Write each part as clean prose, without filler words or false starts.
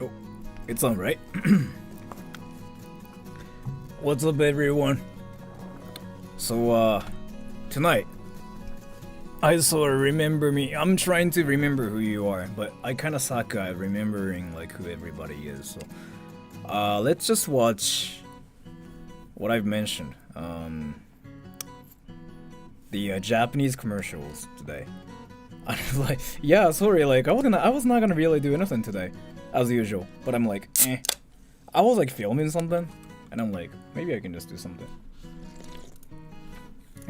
Oh, it's on, right? What's up, everyone? So, tonight, I sort of remember me. I'm trying to remember who you are, but I kind of suck at remembering like who everybody is. So, let's just watch what I've mentioned. The Japanese commercials today. I'm like, yeah, sorry, like I was not gonna really do anything today, as usual. But I'm like, I was like filming something, and I'm like, maybe I can just do something.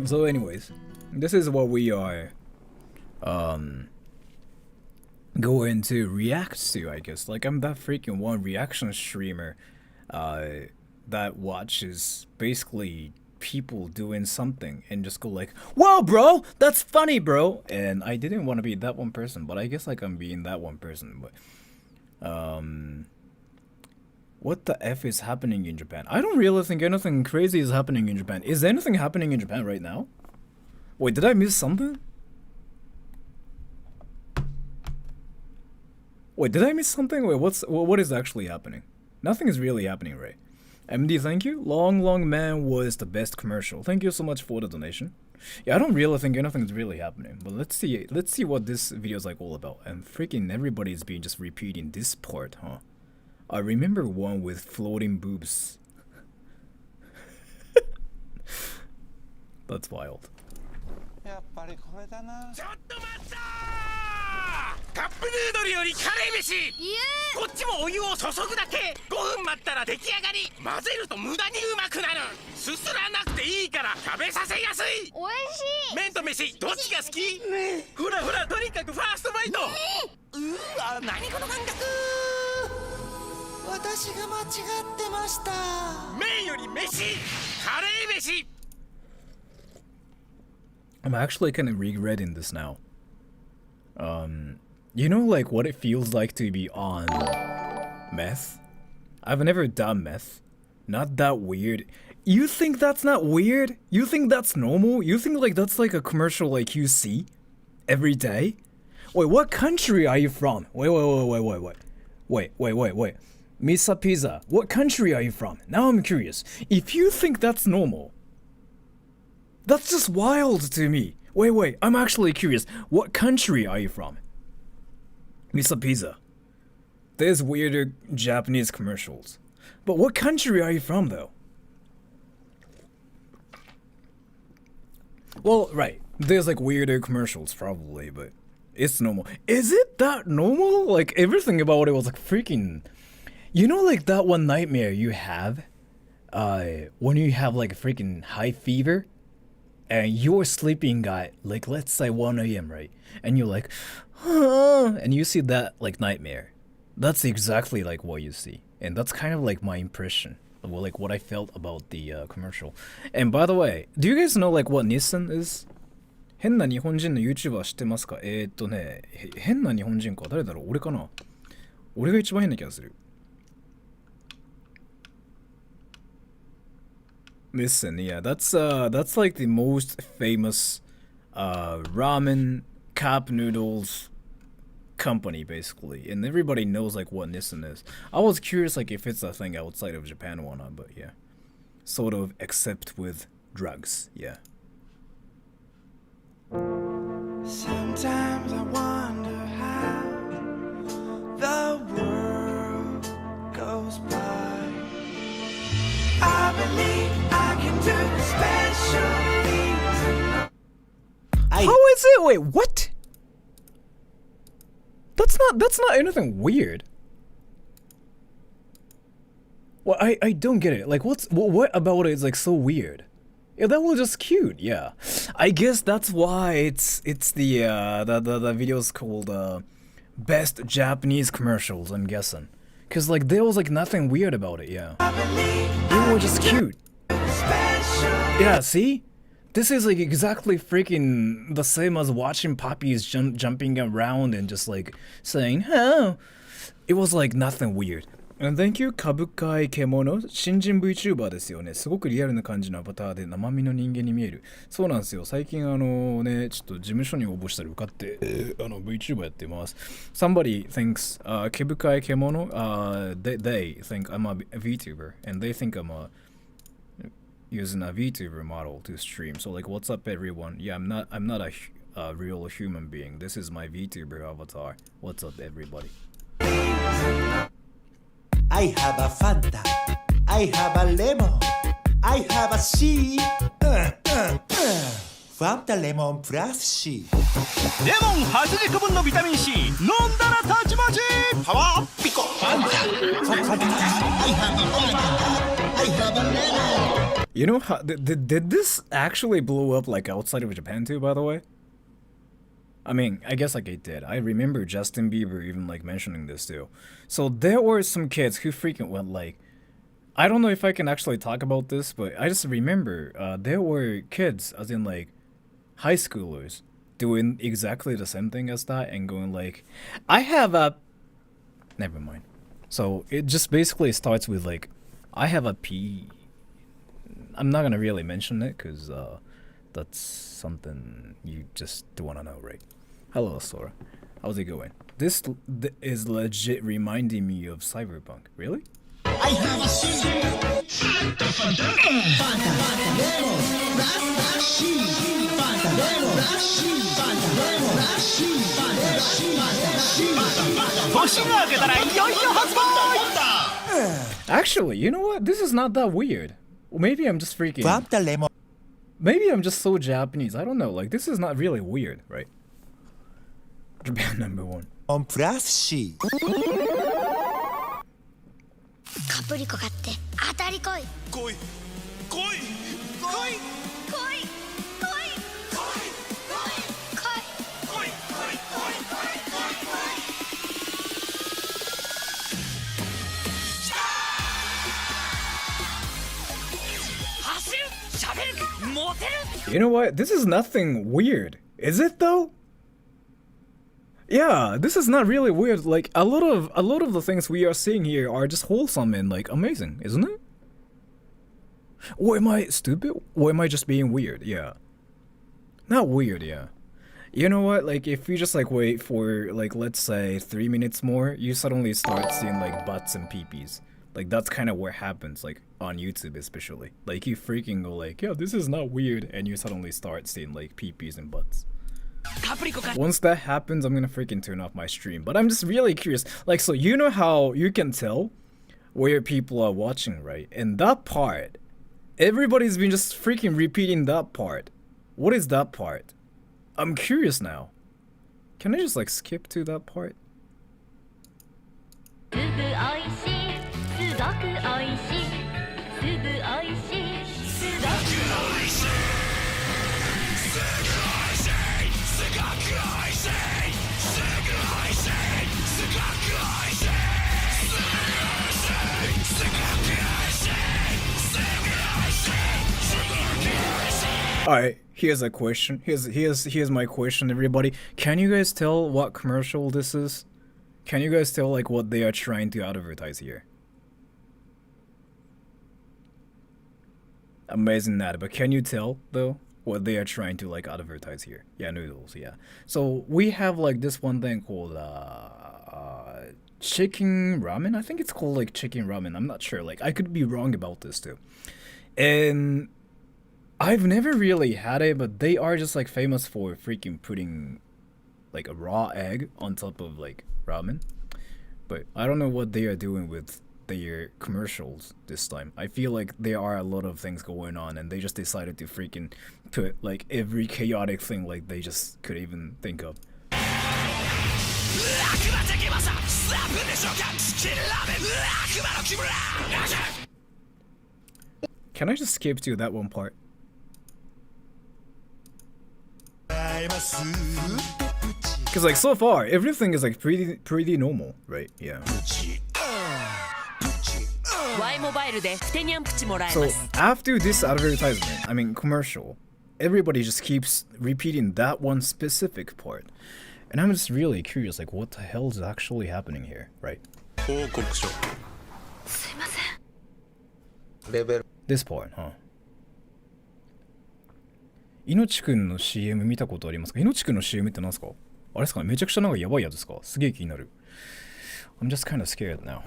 So, anyways, this is what we are going to react to, I guess. Like, I'm that freaking one reaction streamer that watches basically people doing something and just go like, "Whoa, bro, that's funny, bro." And I didn't want to be that one person, but I guess like I'm being that one person. But what the F is happening in Japan? I don't really think anything crazy is happening in Japan. Is anything happening in Japan right now? Wait, did I miss something? Wait, did I miss something? Wait, what is actually happening? Nothing is really happening, right? MD, thank you. Long Man was the best commercial. Thank you so much for the donation. Yeah, I don't really think anything is really happening, but let's see what this video is like all about. And freaking everybody's been just repeating this part, huh? I remember one with floating boobs. That's wild. やっぱりこれだな。ちょっと待ったー！カップヌードルよりカレー飯。こっちもお湯を注ぐだけ。5分待ったら出来上がり。混ぜると無駄にうまくなる。すすらなくていいから食べさせやすい。おいしい。麺と飯どっちが好き？ほらほら、とにかくファーストバイト。うわ、何この感覚。私が間違ってました。麺より飯、カレー飯。I'm actually kind of regretting this now. You know, like what it feels like to be on meth? I've never done meth. Not that weird. You think that's not weird? You think that's normal? You think like that's like a commercial like you see every day? Wait, what country are you from? Wait. Misa Pizza, what country are you from? Now I'm curious. If you think that's normal, that's just wild to me. Wait, I'm actually curious. What country are you from? Misa Pizza. There's weirder Japanese commercials. But what country are you from, though? Well, right. There's like weirder commercials, probably, but it's normal. Is it that normal? Like, everything about it was like freaking... You know, like that one nightmare you have? When you have like a freaking high fever? And you're sleeping at, like, let's say 1 a.m., right? And you're like, and you see that, like, nightmare. That's exactly, like, what you see. And that's kind of, like, my impression of, like, what I felt about the commercial. And by the way, do you guys know, like, what Nissan is? 変な日本人の YouTuber 知ってますか？変な日本人か？誰だろう？俺かな？俺が一番変な気がする。Listen, yeah, that's like the most famous ramen cup noodles company basically, and everybody knows like what Nissan is. I was curious like if it's a thing outside of Japan or not, but yeah, sort of except with drugs, yeah. Sometimes I wonder how the world goes by. I believe I can do special things. How is it? Wait, what? That's not anything weird. Well, I don't get it. Like, what about it is like so weird? Yeah, that was just cute. Yeah, I guess that's why it's the video's called best Japanese commercials. I'm guessing, cause like there was like nothing weird about it. Yeah, they were just cute. Yeah, see, this is like exactly freaking the same as watching puppies jumping around and just like saying, "Oh," it was like nothing weird. And thank you, 株会獣。新人 VTuber ですよね。すごくリアルな感じのアバターで生身の人間に見える。そうなんですよ。最近ちょっと事務所に応募したら受かって、VTuber やってます。Somebody thinks, 毛深い獣, they think I'm a VTuber, and they think I'm using a VTuber model to stream. So like, what's up, everyone? Yeah, I'm not a real human being. This is my VTuber avatar. What's up, everybody? I have a Fanta. I have a lemon. I have a C. Fanta lemon plus C. レモン80個分のビタミン C 飲んだらたちまちパワーピコファンタ I have a Fanta. I have a lemon. You know how did this actually blow up like outside of Japan too, by the way? I mean, I guess like it did. I remember Justin Bieber even like mentioning this too. So there were some kids who freaking went like, I don't know if I can actually talk about this, but I just remember there were kids, as in like high schoolers, doing exactly the same thing as that and going like, I have a... Never mind. So it just basically starts with like, I have a P. I'm not gonna really mention it because that's something you just want to know, right? Hello, Sora. How's it going? This is legit reminding me of Cyberpunk. Really? I have a C. Fanta, Fanta, Fanta, lemon plus C. Fanta, lemon plus C. Fanta, lemon plus C. Fanta, C. Fanta, 年が明けたらいよいよ発売 Actually, you know what? This is not that weird. Maybe I'm just freaking... Fanta, lemon. Maybe I'm just so Japanese. I don't know. Like, this is not really weird, right? Japan #1. Plus C. カプリコ買って当たり来い来い来い来い来い来い来い来い来い来い来い来い来い走る喋るモテる You know what? This is nothing weird. Is it though? Yeah, this is not really weird. Like a lot of the things we are seeing here are just wholesome and like amazing, isn't it? Or am I stupid? Or am I just being weird? Yeah. Not weird, yeah. You know what? Like if you just like wait for like let's say 3 minutes more, you suddenly start seeing like butts and peepees. Like that's kind of what happens like on YouTube especially. Like you freaking go like, yeah, this is not weird, and you suddenly start seeing like peepees and butts. Once that happens, I'm gonna freaking turn off my stream. But I'm just really curious. Like, so you know how you can tell where people are watching, right? And that part, everybody's been just freaking repeating that part. What is that part? I'm curious now. Can I just like skip to that part? すぐおいしいすごくおいしいすぐおいしいすごくおいしい Alright, here's a question. Here's my question, everybody. Can you guys tell what commercial this is? Can you guys tell like what they are trying to advertise here? Amazing that, but can you tell though what they are trying to like advertise here? Yeah, noodles, yeah. So we have like this one thing called chicken ramen. I think it's called like chicken ramen. I'm not sure. Like I could be wrong about this too. And I've never really had it, but they are just like famous for freaking putting like a raw egg on top of like ramen. But I don't know what they are doing with their commercials this time. I feel like there are a lot of things going on and they just decided to freaking put like every chaotic thing like they just could even think of. Can I just skip to that one part? Cause like so far everything is like pretty normal, right? Yeah. So after this advertisement, I mean commercial, everybody just keeps repeating that one specific part. And I'm just really curious, like what the hell is actually happening here, right? 報告書 This part, huh? いのちくんの CM 見たことありますか？いのちくんの CM ってなんすか？あれですかね、めちゃくちゃなんかやばいやつですか？すげえ気になる。I'm just kind of scared now.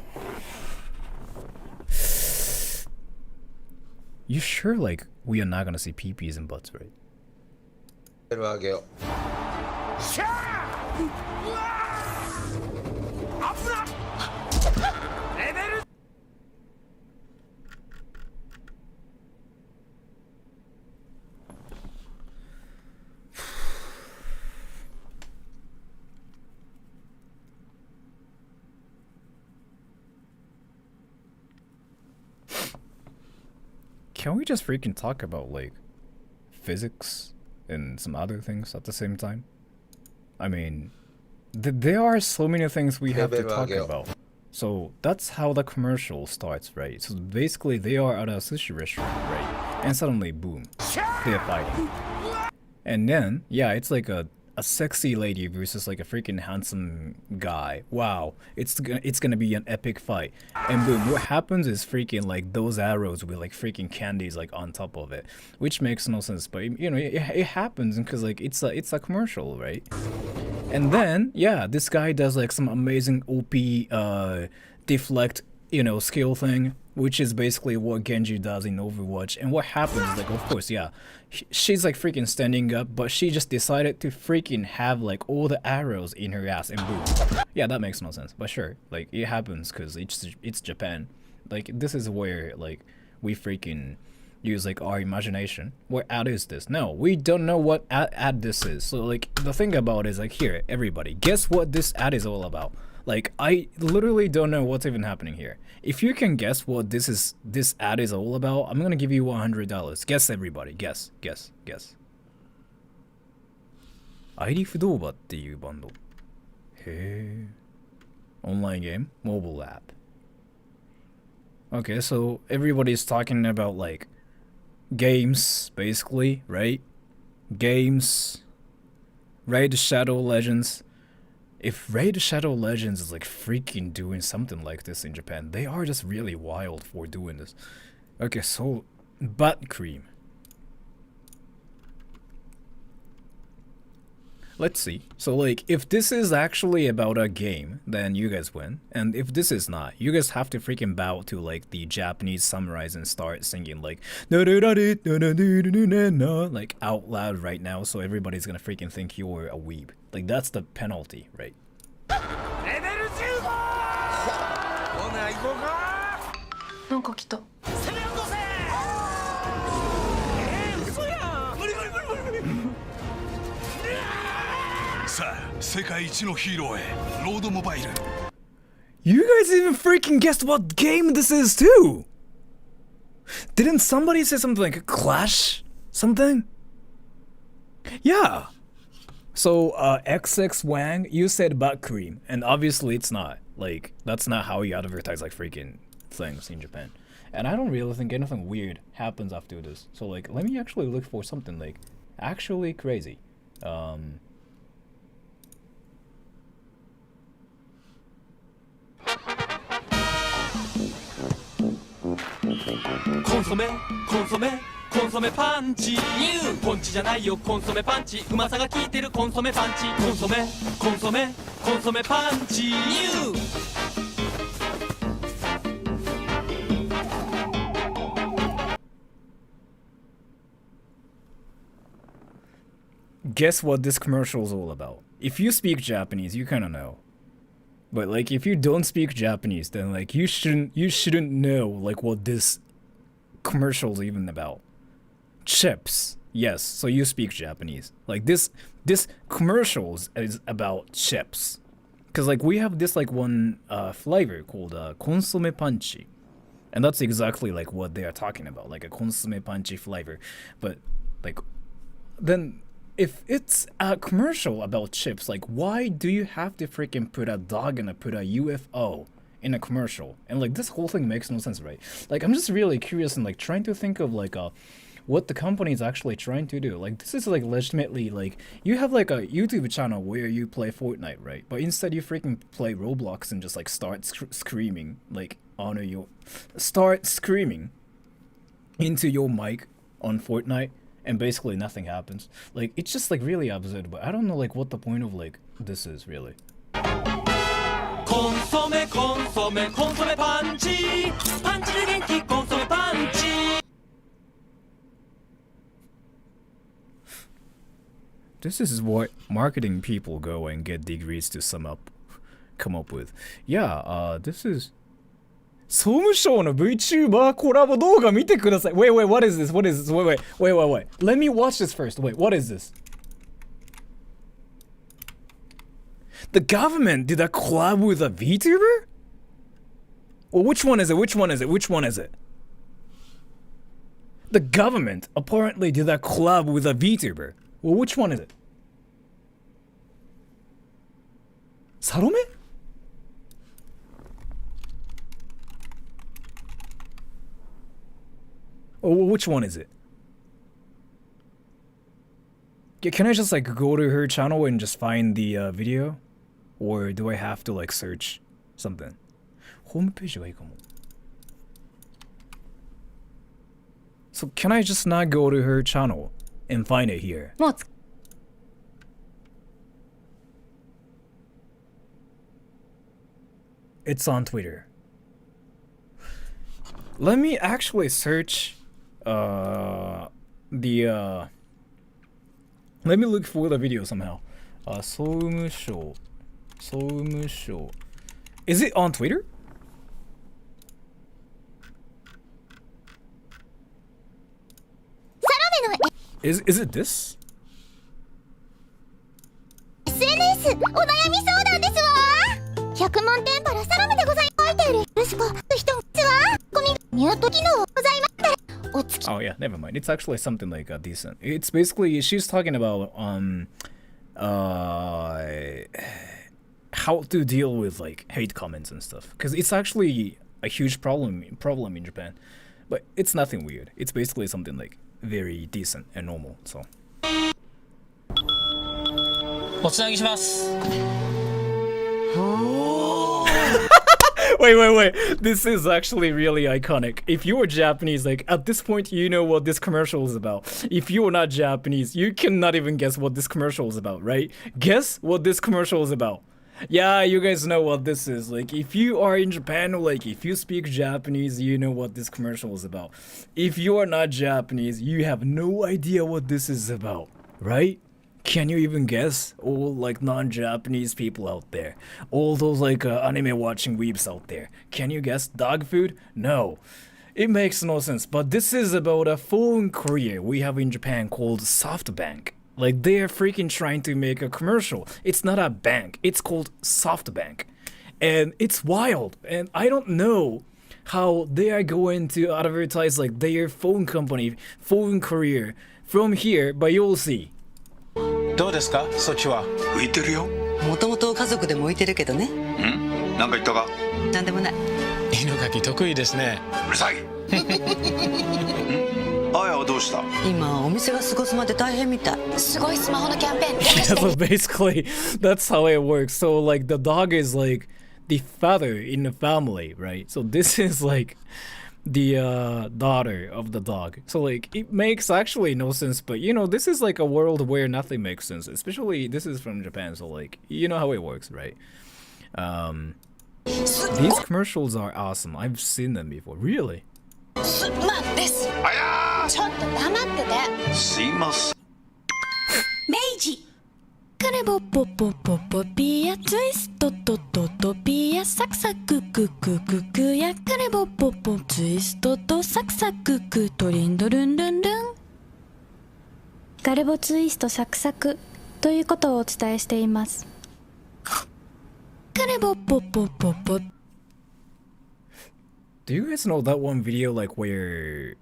You sure like we are not gonna see peepees and butts, right? しゃーうわー危なっレベル Can we just freaking talk about like physics and some other things at the same time? I mean, there are so many things we have to talk about. So that's how the commercial starts, right? So basically they are at a sushi restaurant, right? And suddenly, boom, they're fighting. And then, yeah, it's like a sexy lady versus like a freaking handsome guy. Wow, it's gonna be an epic fight. And boom, what happens is freaking like those arrows with like freaking candies like on top of it, which makes no sense. But you know, it happens because like it's a commercial, right? And then yeah, this guy does like some amazing OP deflect, you know, skill thing, which is basically what Genji does in Overwatch. And what happens is like, of course, yeah, she's like freaking standing up, but she just decided to freaking have like all the arrows in her ass and boom. Yeah, that makes no sense, but sure, like it happens because it's Japan. Like this is where like we freaking use like our imagination. What ad is this? No, we don't know what ad this is. So like the thing about it is like, here, everybody, guess what this ad is all about. Like, I literally don't know what's even happening here. If you can guess what this ad is all about, I'm gonna give you $100. Guess, everybody. Guess. ID 不動場っていうバンド。へー。Online game? Mobile app. Okay, so everybody's talking about like games, basically, right? Games. Raid Shadow Legends. If Raid Shadow Legends is like freaking doing something like this in Japan, they are just really wild for doing this. Okay, so butt cream. Let's see. So like, if this is actually about a game, then you guys win. And if this is not, you guys have to freaking bow to like the Japanese samurais and start singing like like out loud right now, so everybody's gonna freaking think you're a weeb. Like that's the penalty, right? レベル15ほな行こうかなんか来た。攻め落とせ嘘やん無理さあ世界一のヒーローへロードモバイル You guys even freaking guessed what game this is too! Didn't somebody say something like Clash? Something? Yeah! So, XX Wang, you said butt cream, and obviously it's not. Like, that's not how you advertise like freaking things in Japan. And I don't really think anything weird happens after this. So like, let me actually look for something like actually crazy.コンソメパンチニューポンチじゃないよコンソメパンチうまさが効いてるコンソメパンチコンソメパンチニュー Guess what this commercial is all about. If you speak Japanese, you kind of know. But like if you don't speak Japanese, then like you shouldn't know like what this commercial is even about. Chips. Yes, so you speak Japanese. Like this commercials is about chips. Cause like we have this like one flavor called consomme panchi. And that's exactly like what they are talking about, like a consomme panchi flavor. But like then if it's a commercial about chips, like why do you have to freaking put a dog and put a UFO in a commercial? And like this whole thing makes no sense, right? Like I'm just really curious and like trying to think of like what the company is actually trying to do. Like this is like legitimately like you have like a YouTube channel where you play Fortnite, right? But instead you freaking play Roblox and just like start screaming like honor your start screaming into your mic on Fortnite and basically nothing happens. Like it's just like really absurd, but I don't know like what the point of like this is really. コンソメコンソメコンソメパンチパンチで元気コンソメパンチ This is what marketing people go and get degrees to come up with. Yeah, this is 総務省の VTuber コラボ動画見てください。Wait, what is this? What is this? Wait. Let me watch this first. Wait, what is this? The government did a collab with a VTuber? Well, which one is it? The government apparently did a collab with a VTuber. Well, which one is it? Salome? Oh, which one is it? Can I just like go to her channel and just find the video? Or do I have to like search something? Homepageがいいかも. So can I just not go to her channel and find it here? It's on Twitter. Let me actually search let me look for the video somehow. 総務省. Is it on Twitter? Is it this? SNS お悩み相談ですわ。100万点からサラメでございます。書いているよしか人ですわ。コミミュート機能ございましたらお付き。 Oh yeah, never mind. It's actually something like decent. It's basically she's talking about how to deal with like hate comments and stuff, because it's actually a huge problem in Japan, but it's nothing weird. It's basically something like very decent and normal. So おつなぎします wait, this is actually really iconic. If you are Japanese, like at this point you know what this commercial is about. If you are not Japanese, you cannot even guess what this commercial is about, right? Guess what this commercial is about. Yeah, you guys know what this is. Like, if you are in Japan, like, if you speak Japanese, you know what this commercial is about. If you are not Japanese, you have no idea what this is about, right? Can you even guess? All, like, non-Japanese people out there. All those, like, anime-watching weebs out there. Can you guess? Dog food? No. It makes no sense. But this is about a phone courier we have in Japan called SoftBank. Like, they're freaking trying to make a commercial. It's not a bank. It's called SoftBank. And it's wild. And I don't know how they are going to advertise, like, their phone company, phone career from here, but you'll see. どうですかそっちは浮いてるよ。もともと家族でも浮いてるけどね。ん？なんか言ったか？なんでもない。犬かき得意ですね。うるさい。あやはどうした？今お店がすごすまで大変みたい。すごいスマホのキャンペーン。So basically, that's how it works. So like the dog is like the father in the family, right? So this is like the daughter of the dog. So like it makes actually no sense, but you know, this is like a world where nothing makes sense. Especially this is from Japan, so like you know how it works, right? These commercials are awesome. I've seen them before. Really? すまんです。あやー。ちょっと黙ってて。すいません。明治。カレボポポポポピアツイストトトトピアサクサクククククやカレボポポツイストとサクサククトリンドルンルンルン。ガレボツイストサクサクということをお伝えしています。カレボポポポポ。Do you guys know that one video like where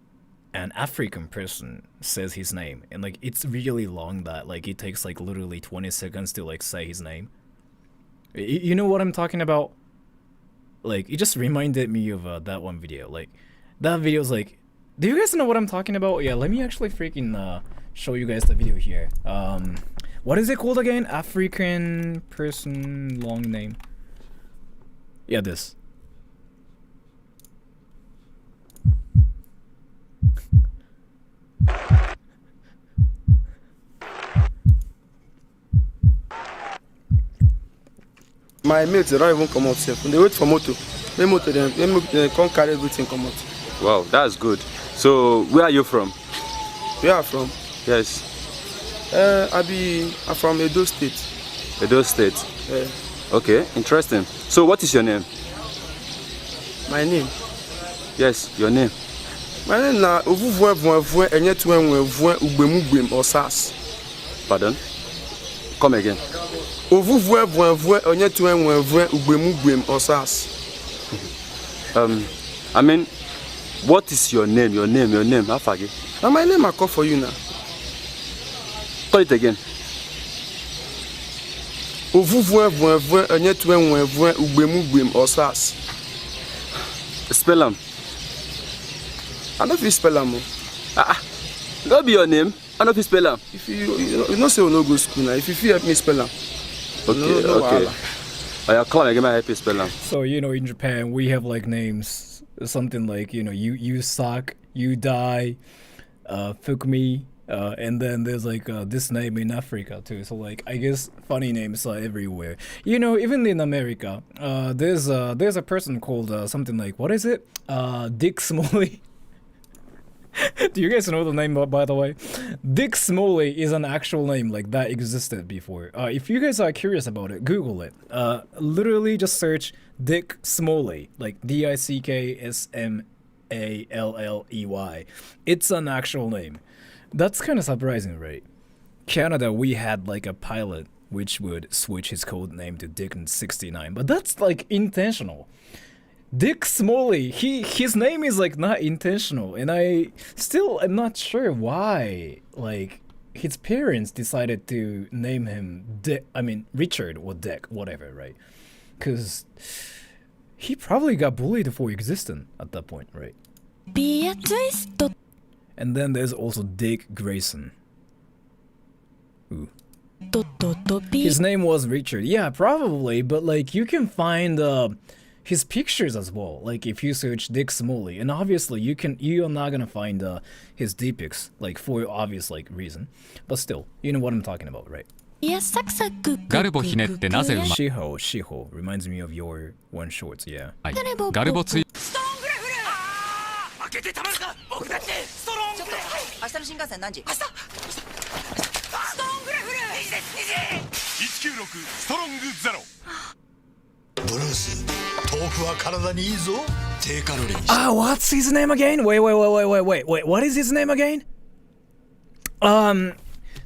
an African person says his name and like it's really long that like it takes like literally 20 seconds to like say his name? You know what I'm talking about? Like it just reminded me of that one video. Like that video's like, do you guys know what I'm talking about? Yeah, let me actually freaking show you guys the video here. What is it called again? African person long name. Yeah, this. My mates, they don't even come out safe. They wait for motor. They motor them. They can't carry everything come out. Wow, that's good. So, where are you from? Where are you from? Yes. I'm from Edo State. Edo State. Yeah. Okay, interesting. So, what is your name? My name? Yes, your name. My name na Osas. Pardon? Come again. Osas. I mean, what is your name? Your name, Afagi. Now my name I call for you now. Call it again. Osas. Spell them. I don't feel spell them. That be your name. I don't feel spell them. If you don't say you no go school now. If you feel help me spell them. Okay. I come again. I help you spell them. So in Japan we have like names, something like you suck, you die, fuck me, and then there's like this name in Africa too. So like I guess funny names are everywhere. Even in America, there's a person called something like, what is it? Dick Smalley. Do you guys know the name, by the way? Dick Smalley is an actual name, like that existed before. If you guys are curious about it, Google it. Literally just search Dick Smalley, like DICKSMALLEY. It's an actual name. That's kind of surprising, right? Canada, we had like a pilot which would switch his code name to Dick69, but that's like intentional. Dick Smalley, his name is like not intentional, and I still am not sure why like his parents decided to name him Richard or Dick, whatever, right? Because he probably got bullied for existing at that point, right? Be a twist. And then there's also Dick Grayson. Ooh. His name was Richard. Yeah, probably, but like you can find his pictures as well. Like if you search Dick Smalley, and obviously you are not gonna find his D-pics, like for obvious like reason. But still, you know what I'm talking about, right? Shiho reminds me of your one shorts, yeah. 明日の新幹線何時？明日ストーングラフル196ストロングゼロ。ブルース、豆腐は体にいいぞ。低カロリー。What's his name again? Wait, what is his name again?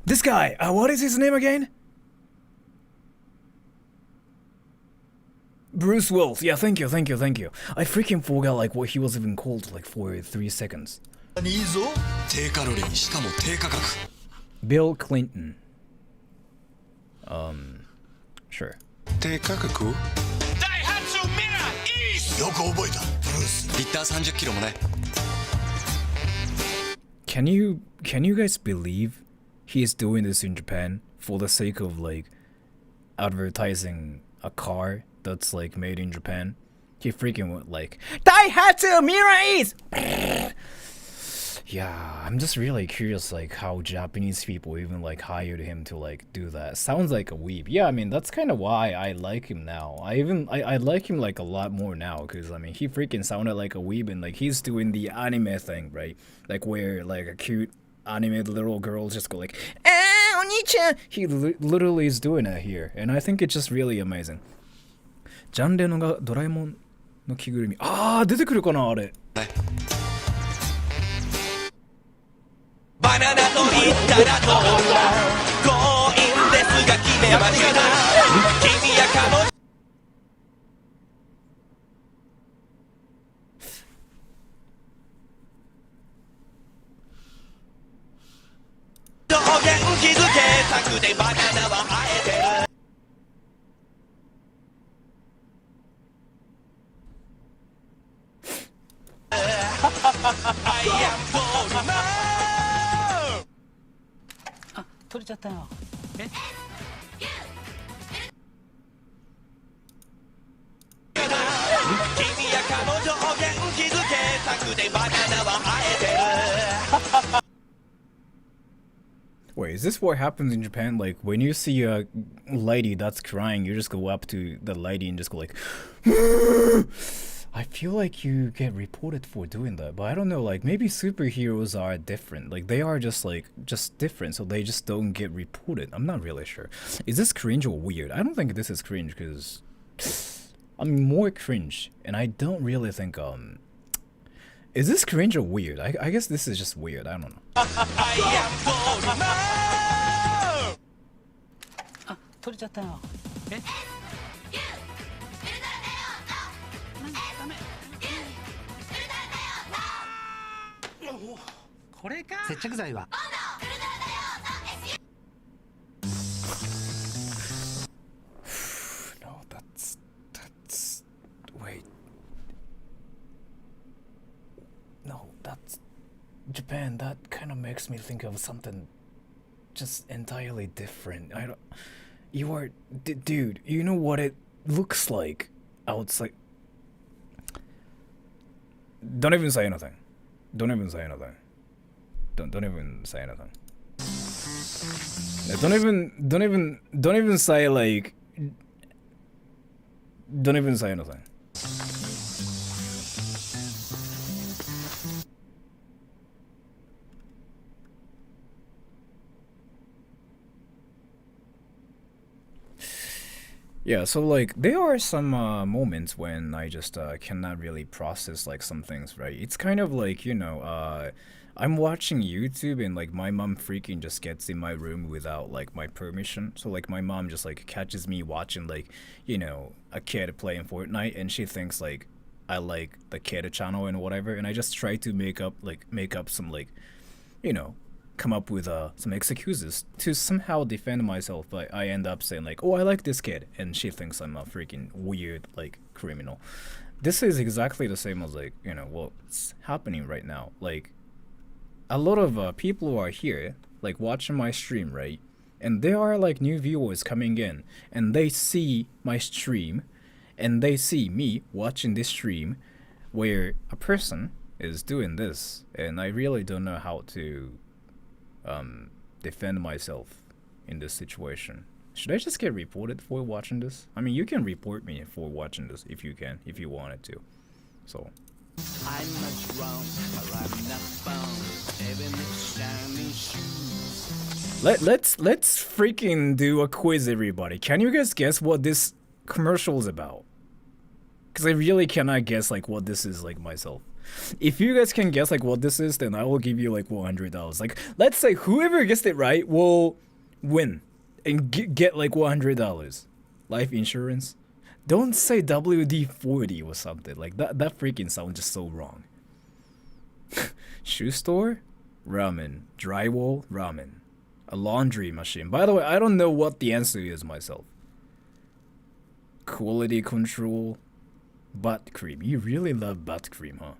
This guy, what is his name again? Bruce Willis. Yeah, thank you. I freaking forgot like what he was even called like for 3 seconds. いいぞ。低カロリーしかも低価格。 Bill Clinton. Sure. 低価格？ダイハツミラーイース。よく覚えた。ブルース。リッター30キロもね。Can you guys believe he is doing this in Japan for the sake of like advertising a car that's like made in Japan? He freaking went like Daihatsu Mirais. Yeah, I'm just really curious like how Japanese people even like hired him to like do that. Sounds like a weeb. Yeah, I mean that's kind of why I like him now. I like him like a lot more now because I mean he freaking sounded like a weeb and like he's doing the anime thing, right? Like where like a cute animated little girl just go like Oni-chan. He literally is doing it here, and I think it's just really amazing. ジャンレノがドラえもんの着ぐるみ。出てくるかなあれ。バナナと言ったらどうだ強引ですが決めました君や彼女元気づけたくてバナナは生えてる取れちゃったよ。君や彼女を元気づけたくてバナナは生えてる way, is this what happens in Japan? Like, when you see a lady that's crying, you just go up to the lady and just go like, I feel like you get reported for doing that, but I don't know, like, maybe superheroes are different. Like, they are just different, so they just don't get reported. I'm not really sure. Is this cringe or weird? I don't think this is cringe, because I'm more cringe, and I don't really think, is this cringe or weird? I guess this is just weird, I don't know. No, that's wait. No, that's Japan. That kind of makes me think of something just entirely different. I don't. You are, dude. You know what it looks like outside. Don't even say anything. Don't even say anything. Don't even say anything. Don't even say like. Don't even say anything. Yeah, so like there are some moments when I just cannot really process like some things, right? It's kind of like, you know, I'm watching YouTube and like my mom freaking just gets in my room without like my permission. So like my mom just like catches me watching like, you know, a kid playing Fortnite, and she thinks like I like the kid channel and whatever, and I just try to make up some like, you know, come up with some excuses to somehow defend myself, but I end up saying like, oh, I like this kid, and she thinks I'm a freaking weird like criminal. This is exactly the same as like, you know, what's happening right now. Like a lot of people who are here like watching my stream, right? And there are like new viewers coming in, and they see my stream and they see me watching this stream where a person is doing this, and I really don't know how to defend myself in this situation. Should I just get reported for watching this? I mean, you can report me for watching this if you can, if you wanted to. So I'm not wrong, or I'm not found, even if shining shoes. let's freaking do a quiz, everybody. Can you guys guess what this commercial is about? Because I really cannot guess like what this is like myself. If you guys can guess like what this is, then I will give you like $100. Like, let's say whoever guessed it right will win and get like $100. Life insurance. Don't say WD-40 or something. Like that freaking sounds just so wrong. Shoe store? Ramen. Drywall? Ramen. A laundry machine. By the way, I don't know what the answer is myself. Quality control. Butt cream. You really love butt cream, huh?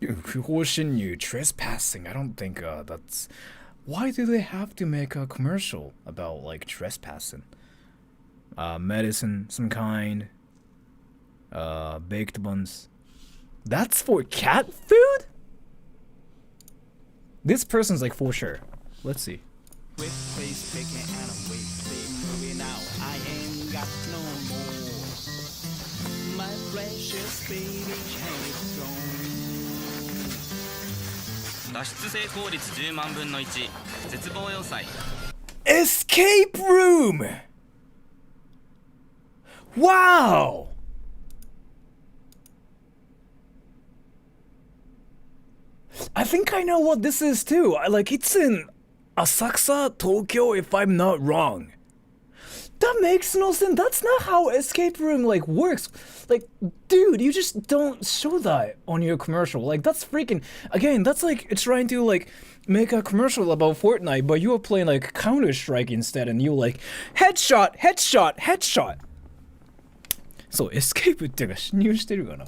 You trespassing. I don't think that's. Why do they have to make a commercial about like trespassing? Medicine, some kind. Baked buns. That's for cat food? This person's like for sure. Let's see. With face picking and I'm moving out. I ain't got no more. My precious baby can't strong. 脱出成功率10万分の1絶望要塞 Escape room! Wow! I think I know what this is too. Like, it's in Asakusa, Tokyo, if I'm not wrong. That makes no sense. That's not how escape room like works. Like, dude, you just don't show that on your commercial. Like, that's freaking, again, that's like trying to like make a commercial about Fortnite, but you are playing like Counter-Strike instead, and you like headshot, headshot, headshot. So escape っていうか侵入してるかな?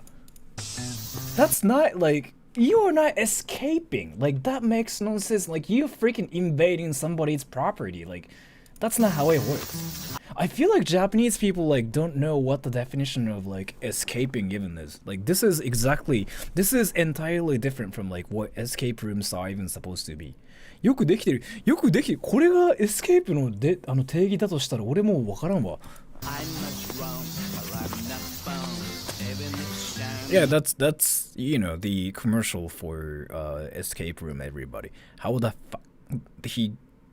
That's not like, you are not escaping. Like, that makes no sense. Like, you're freaking invading somebody's property. Like, that's not how it works. I feel like Japanese people like don't know what the definition of like escaping even is. Like, this is entirely different from like what escape rooms are even supposed to be. よくできてる。よくできてる。これがエスケープので定義だとしたら俺もうわからんわ。Yeah, that's you know the commercial for escape room. Everybody, how the fuck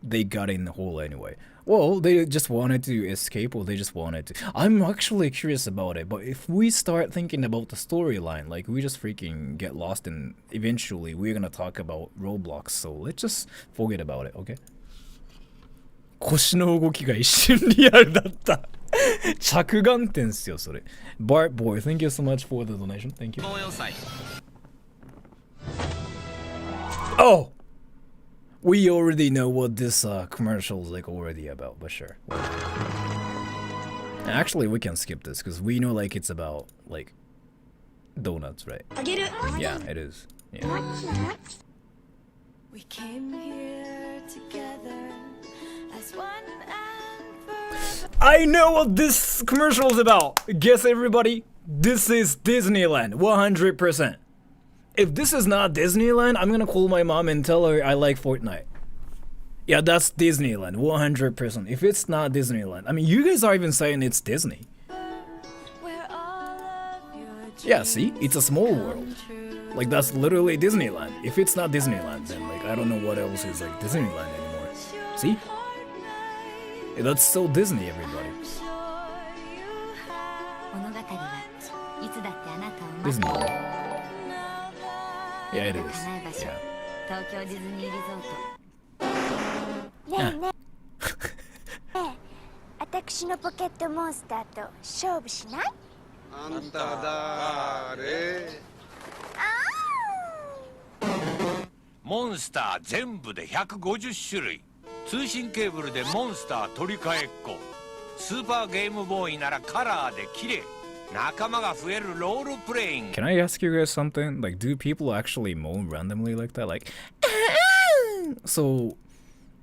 they got in the hole anyway? Well, they just wanted to escape, or they just wanted to. I'm actually curious about it, but if we start thinking about the storyline, like we just freaking get lost, and eventually we're gonna talk about Roblox. So let's just forget about it, okay? 腰の動きが一瞬リアルだった。着眼点っすよそれ。Bart boy, thank you so much for the donation. Thank you. Oh, we already know what this commercial is like already about, but sure. Actually, we can skip this because we know like it's about like donuts, right? Yeah, it is. Yeah. We came here together as one I know what this commercial is about. Guess everybody, this is Disneyland, 100%. If this is not Disneyland, I'm gonna call my mom and tell her I like Fortnite. Yeah, that's Disneyland, 100%. If it's not Disneyland, I mean, you guys are even saying it's Disney. Yeah, see, it's a small world. Like that's literally Disneyland. If it's not Disneyland, then like I don't know what else is like Disneyland anymore. See? Yeah, that's so Disney, everybody. Disney. Yeah, it is. Yeah. 私のポケットモンスターと勝負しない？あんただーれ？モンスター全部で150種類。通信ケーブルでモンスター取り替えっこ。スーパーゲームボーイならカラーで綺麗。仲間が増えるロールプレイング。 Can I ask you guys something? Like, do people actually moan randomly like that? Like, so,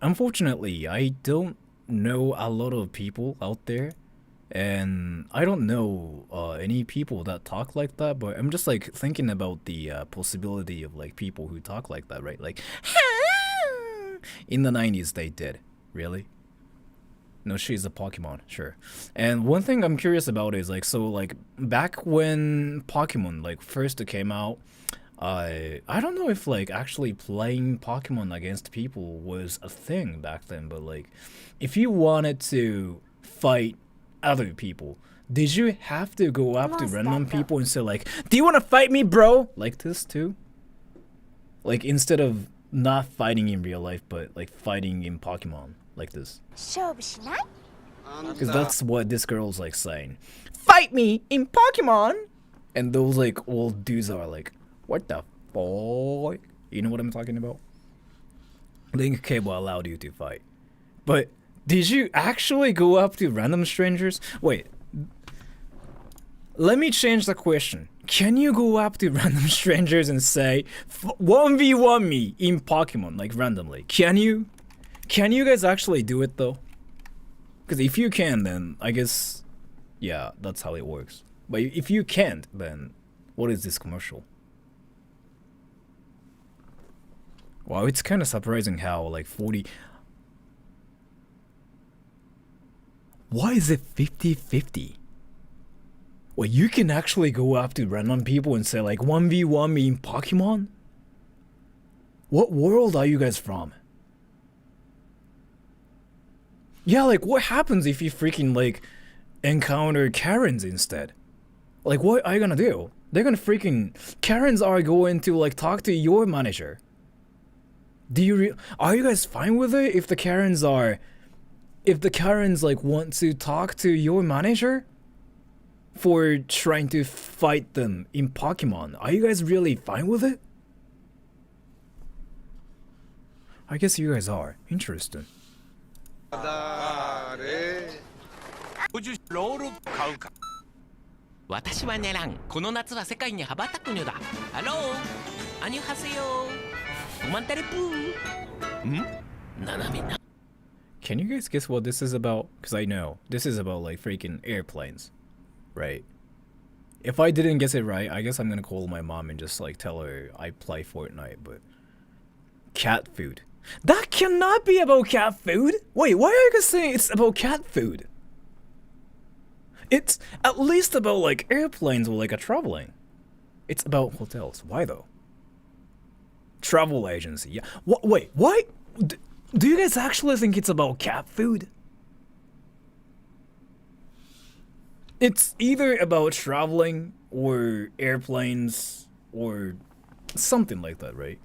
unfortunately, I don't know a lot of people out there, and I don't know any people that talk like that, but I'm just like thinking about the possibility of like people who talk like that, right? Like, in the 90s they did. Really? No, she's a Pokemon, sure. And one thing I'm curious about is like, so like back when Pokemon like first came out, I don't know if like actually playing Pokemon against people was a thing back then, but like if you wanted to fight other people, did you have to go up to random people and say like, do you want to fight me, bro? Like this too? Like instead of not fighting in real life, but like fighting in Pokemon, like this. Because that's what this girl's like saying. Fight me in Pokemon! And those like old dudes are like, what the fuck? You know what I'm talking about? Link Cable allowed you to fight. But did you actually go up to random strangers? Wait. Let me change the question. Can you go up to random strangers and say 1v1 me in Pokemon, like randomly? Can you? Can you guys actually do it though? Because if you can, then I guess, yeah, that's how it works. But if you can't, then what is this commercial? Wow, it's kind of surprising how like 40... Why is it 50-50? Well, you can actually go up to random people and say like 1v1 me in Pokemon? What world are you guys from? Yeah, like what happens if you freaking like encounter Karens instead? Like what are you gonna do? They're gonna freaking... Karens are going to like talk to your manager. Do you are you guys fine with it if the Karens are... If the Karens like want to talk to your manager? For trying to fight them in Pokemon. Are you guys really fine with it? I guess you guys are. Interesting. ロール買うか。私はねらん。この夏は世界に羽ばたくのだ。ハロー。アニュハセヨ。コマンタレプー。ん？斜めな。Can you guys guess what this is about? Because I know. This is about like freaking airplanes. Right. If I didn't guess it right, I guess I'm gonna call my mom and just like tell her I play Fortnite, but cat food. That cannot be about cat food. Wait, why are you guys saying it's about cat food? It's at least about like airplanes or like a traveling. It's about hotels. Why though? Travel agency. Yeah. Wait, why? Do you guys actually think it's about cat food? It's either about traveling or airplanes or something like that, right?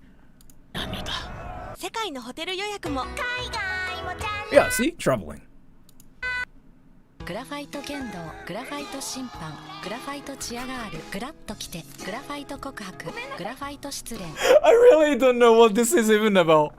Yeah, see? Traveling. グラファイト剣道、グラファイト審判、グラファイトチアガール、グラッと来て、グラファイト告白、グラファイト失恋。I really don't know what this is even about.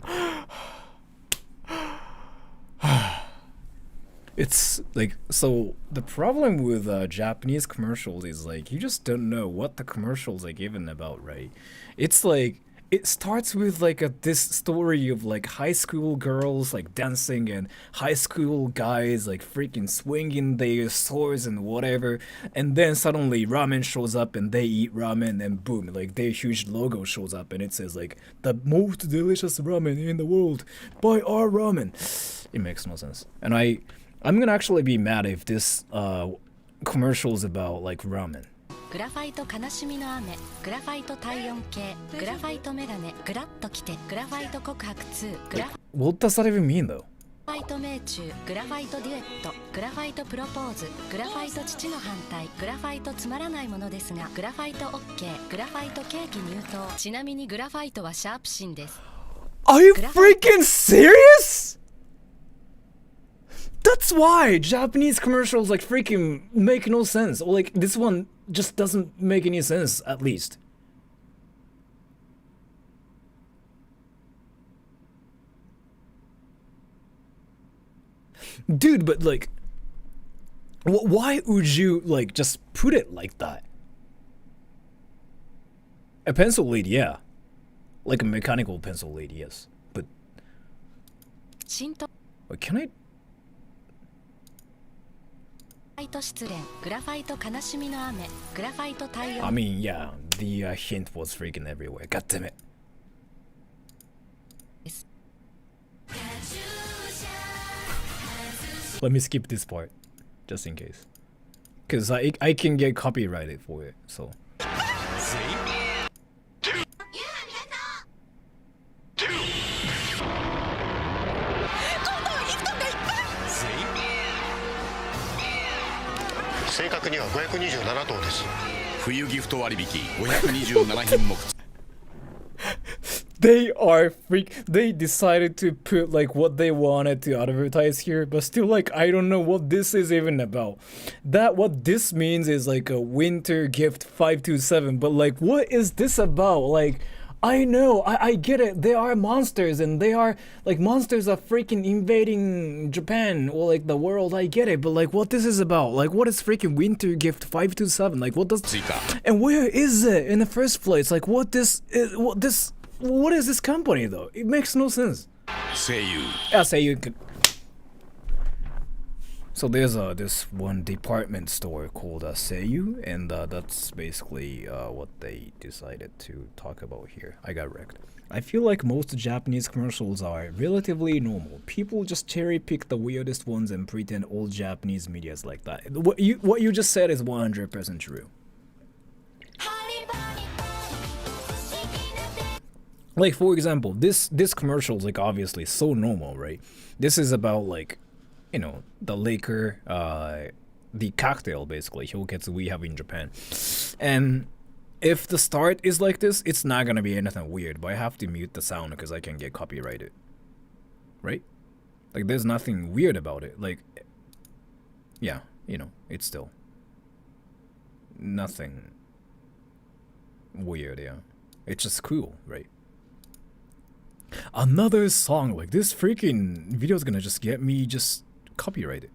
It's like, so the problem with Japanese commercials is like, you just don't know what the commercials are even about, right? It's like, it starts with like this story of like high school girls like dancing and high school guys like freaking swinging their swords and whatever, and then suddenly ramen shows up and they eat ramen and boom, like their huge logo shows up and it says like the most delicious ramen in the world, buy our ramen. It makes no sense. And I'm gonna actually be mad if this commercial is about like ramen. グラファイト悲しみの雨、グラファイト体温計、グラファイトメガネ、グラッと来て、グラファイト告白2、グラフ What does that even mean though? ァイト命中、グラファイトデュエット、グラファイトプロポーズ、グラファイト父の反対、グラファイトつまらないものですが、グラファイト OK、グラファイトケーキ入刀。ちなみにグラファイトはシャープ芯です。Are you freaking serious? That's why Japanese commercials like freaking make no sense. Or like this one just doesn't make any sense, at least. Dude, but like, why would you like just put it like that? A pencil lead, yeah. Like a mechanical pencil lead, yes. But wait, can I? I mean, yeah, the hint was freaking everywhere. God damn it. Let me skip this part, just in case. Because I can get copyrighted for it, so. They decided to put like what they wanted to advertise here, but still like I don't know what this is even about. What this means is like a winter gift 527, but like what is this about? Like I know, I get it. They are monsters, and they are like monsters are freaking invading Japan or like the world. I get it, but like what this is about? Like what is freaking Winter Gift 527? Like what does? And where is it in the first place? Like what is this company though? It makes no sense. Seiyu. Yeah, Seiyu. So there's this one department store called Seiyu, and that's basically what they decided to talk about here. I got wrecked. I feel like most Japanese commercials are relatively normal. People just cherry pick the weirdest ones and pretend all Japanese media is like that. What you just said is 100% true. Like for example, this commercial is like obviously so normal, right? This is about like, you know, the liquor, the cocktail basically, hyoketsu we have in Japan. And if the start is like this, it's not gonna be anything weird, but I have to mute the sound because I can get copyrighted. Right? Like there's nothing weird about it. Like, yeah, you know, it's still nothing weird, yeah. It's just cool, right? Another song like this freaking video is gonna just get me just copyrighted.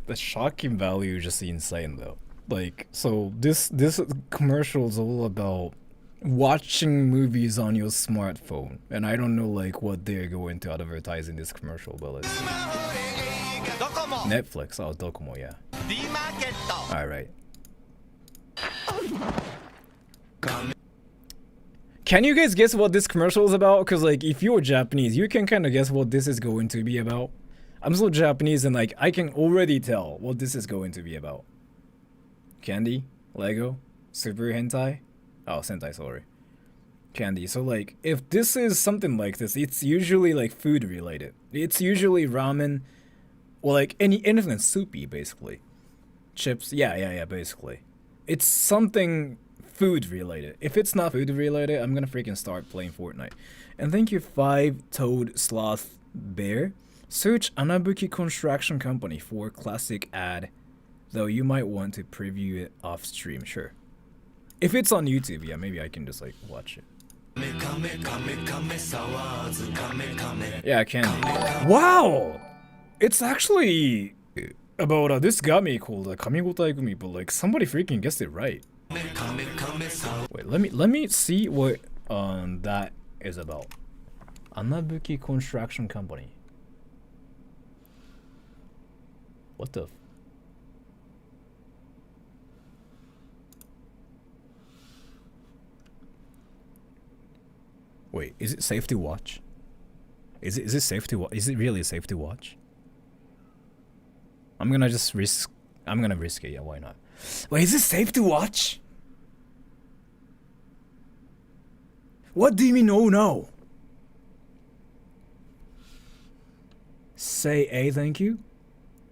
the shocking value is just insane though. Like, so this commercial is all about watching movies on your smartphone, and I don't know like what they're going to advertise in this commercial, but let's see. Netflix, oh Docomo, yeah. All right. Can you guys guess what this commercial is about? Because like, if you're Japanese, you can kind of guess what this is going to be about. I'm so Japanese and like, I can already tell what this is going to be about. Candy, Lego, Super Hentai. Oh, Sentai, sorry. Candy. So like, if this is something like this, it's usually like food related. It's usually ramen, or like anything soupy, basically. Chips, yeah, basically. It's something food related. If it's not food related, I'm gonna freaking start playing Fortnite. And thank you, 5-Toed Sloth Bear. Search Anabuki Construction Company for classic ad, though you might want to preview it off stream, sure. If it's on YouTube, yeah, maybe I can just like watch it. Yeah, Candy. Wow! It's actually about this gummy called Kamigotai Gumi, but like somebody freaking guessed it right. Wait, let me see what that is about. Anabuki Construction Company. What the? Wait, is it safe to watch? Is it safe to watch? Is it really safe to watch? I'm gonna risk it, yeah, why not? Wait, is it safe to watch? What do you mean, oh no? Say A, thank you.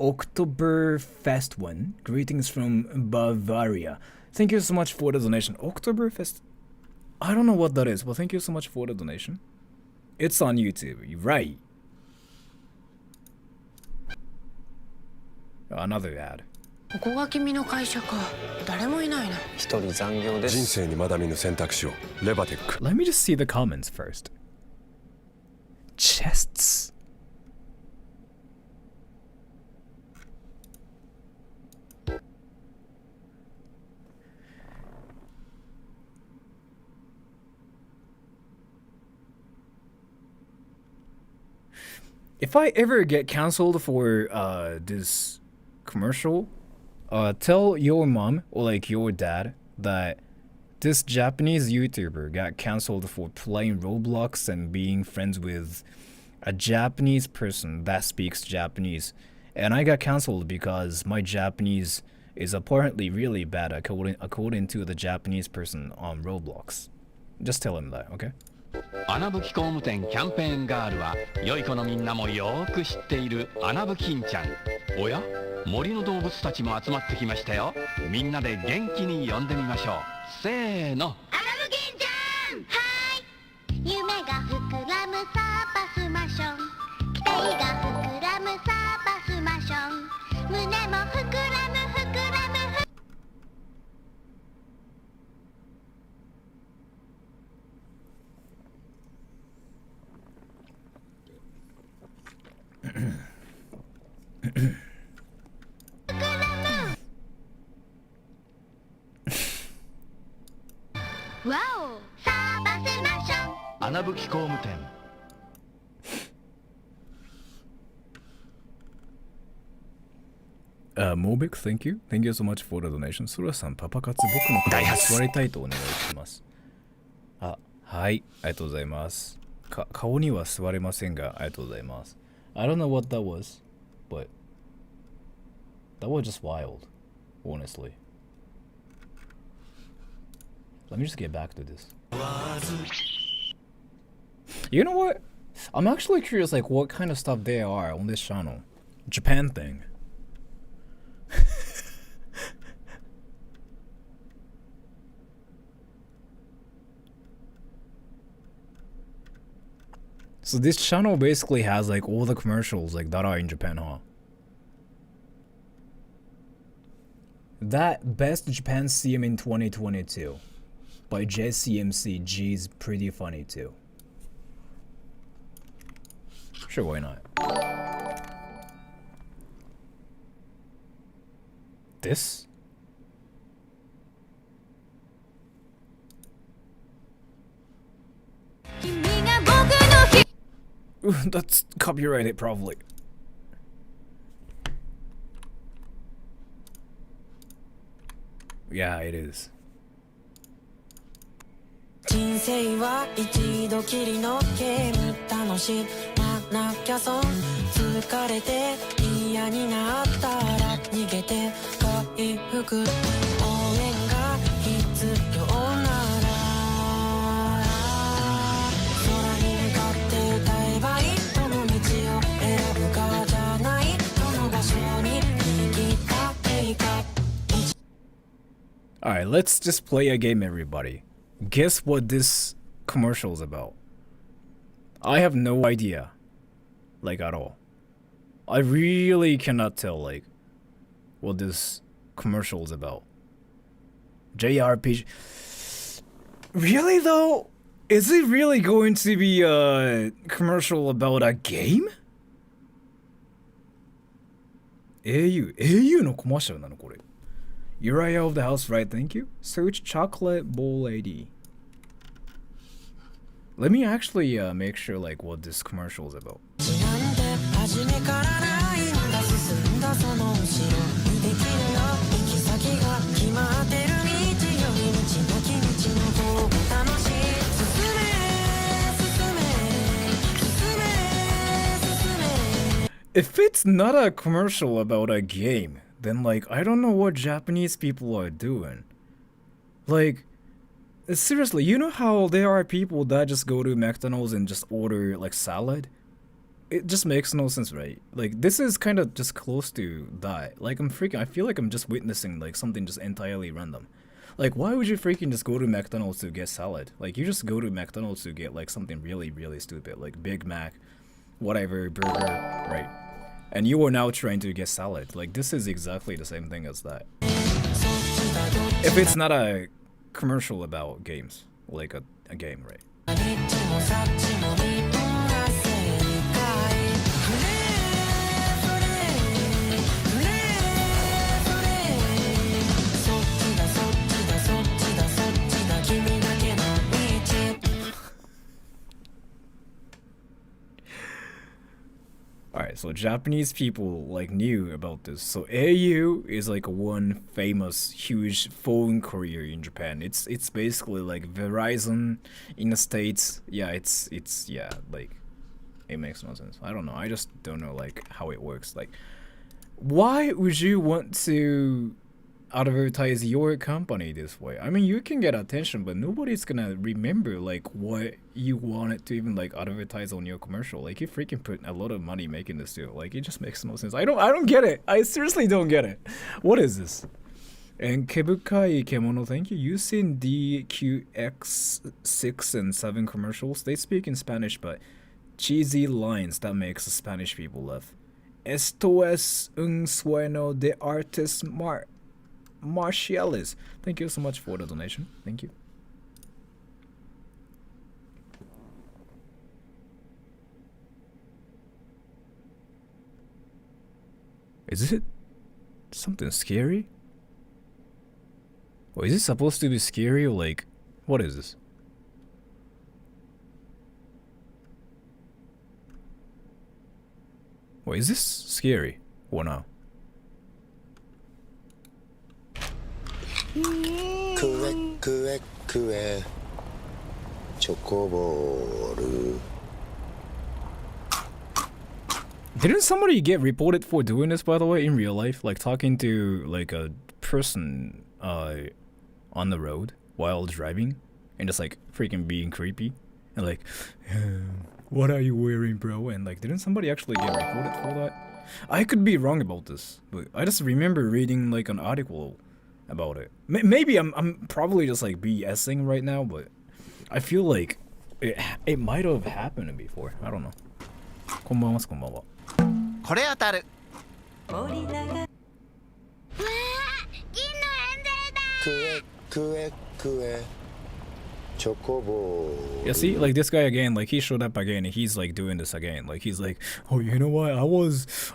Oktoberfest one. Greetings from Bavaria. Thank you so much for the donation. Oktoberfest? I don't know what that is, but thank you so much for the donation. It's on YouTube, you're right. Another ad. Let me just see the comments first. Chests. If I ever get cancelled for this commercial, tell your mom or like your dad that this Japanese YouTuber got cancelled for playing Roblox and being friends with a Japanese person that speaks Japanese, and I got cancelled because my Japanese is apparently really bad according to the Japanese person on Roblox. Just tell him that, okay? 穴吹き工務店キャンペーンガールは良い子のみんなもよーく知っている穴吹きんちゃん。おや森の動物たちも集まってきましたよ。みんなで元気に呼んでみましょう。せーの。穴吹きんちゃん。はい夢が膨らむサーパスマション。期待が膨らむサーパスマション。胸も膨らむ膨らむ。わおサーバスマション穴吹き工務店Mobik, thank you. Thank you so much for the donation. Sora-san, パパ活僕の顔に座りたいとお願いします。あ、はい、ありがとうございます。顔には座れませんが、ありがとうございます。I don't know what that was, but that was just wild, honestly. Let me just get back to this. You know what? I'm actually curious like what kind of stuff there are on this channel. Japan thing. So this channel basically has like all the commercials like that are in Japan, huh? That Best Japan CM in 2022 by JCMC is pretty funny too. Sure, why not? this? Ooh, that's copyrighted probably. Yeah, it is. 人生は一度きりのゲーム楽しまなきゃ損疲れて嫌になったら逃げて回復応援が必要なら空に向かって歌えばいいどの道を選ぶかじゃないどの場所に行きたいか Alright, let's just play a game, everybody. Guess what this commercial is about. I have no idea. Like, at all. I really cannot tell, like, what this commercial is about. JRPG. Really, though? Is it really going to be a commercial about a game? AU のコマーシャルなのこれ。Uriah of the house, right? Thank you. Search chocolate bowl AD. Let me actually make sure like what this commercial is about. If it's not a commercial about a game, then like I don't know what Japanese people are doing. Like, seriously, you know how there are people that just go to McDonald's and just order like salad? It just makes no sense, right? Like, this is kind of just close to that. Like, I feel like I'm just witnessing like something just entirely random. Like, why would you freaking just go to McDonald's to get salad? Like, you just go to McDonald's to get like something really, really stupid, like Big Mac, whatever, burger, right? And you are now trying to get salad. Like, this is exactly the same thing as that. If it's not a commercial about games, like a game, right? Alright, so Japanese people like knew about this. So AU is like one famous huge phone carrier in Japan. It's basically like Verizon in the States. Yeah, it's yeah, like it makes no sense. I don't know. I just don't know like how it works. Like, why would you want to advertise your company this way? I mean, you can get attention, but nobody's gonna remember like what you wanted to even like advertise on your commercial. Like, you freaking put a lot of money making this deal. Like, it just makes no sense. I don't get it. I seriously don't get it. What is this? And Kebukai Kemono, thank you. You've seen DQX6 and 7 commercials. They speak in Spanish, but cheesy lines that makes the Spanish people laugh. Esto es un sueño de artes marciales. Thank you so much for the donation. Thank you. Is it something scary? Or is it supposed to be scary, or like, what is this? Wait, is this scary or no? Didn't somebody get reported for doing this, by the way, in real life? Like, talking to like a person on the road while driving and just like freaking being creepy and like, what are you wearing, bro? And like, didn't somebody actually get reported for that? I could be wrong about this, but I just remember reading like an article about it. Maybe I'm probably just like BSing right now, but I feel like it might have happened before. I don't know. こんばんは、こんばんは。これ当たる。食え食え食え Yeah, see, like this guy again, like he showed up again and he's like doing this again. Like he's like, oh, you know what?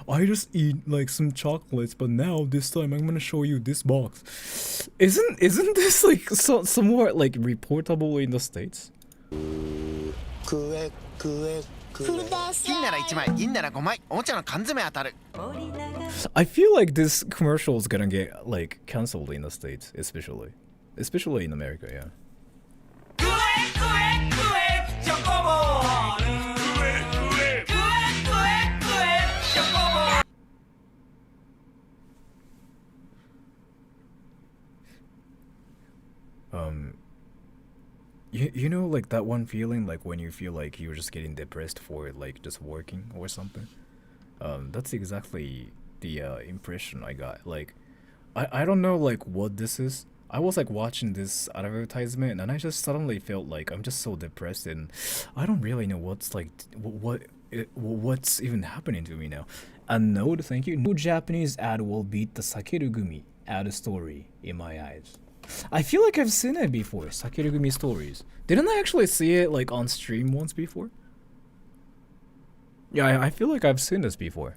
I just eat like some chocolates, but now this time I'm gonna show you this box. Isn't this like somewhat like reportable in the States? 金なら1枚銀なら5枚おもちゃの缶詰当たる I feel like this commercial is gonna get like cancelled in the States, especially in America, yeah. You know, like that one feeling, like when you feel like you're just getting depressed for like just working or something. That's exactly the impression I got. Like, I don't know like what this is. I was like watching this advertisement and I just suddenly felt like I'm just so depressed and I don't really know what's like what's even happening to me now. And no, thank you. No Japanese ad will beat the Sakerugumi ad story in my eyes. I feel like I've seen it before, Sakerugumi stories. Didn't I actually see it like on stream once before? Yeah, I feel like I've seen this before.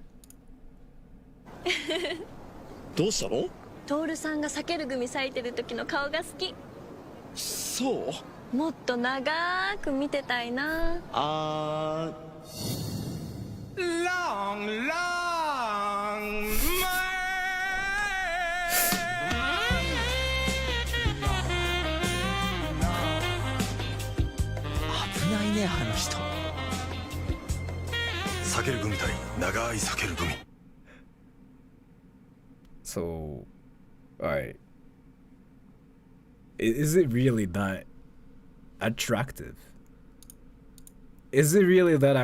どうしたの？トールさんが避ける組咲いてる時の顔が好き。そう？もっと長く見てたいな。Long, long, my 危ないねあの人。避ける組対長い避ける組。So, alright. Is it really that attractive? Is it really that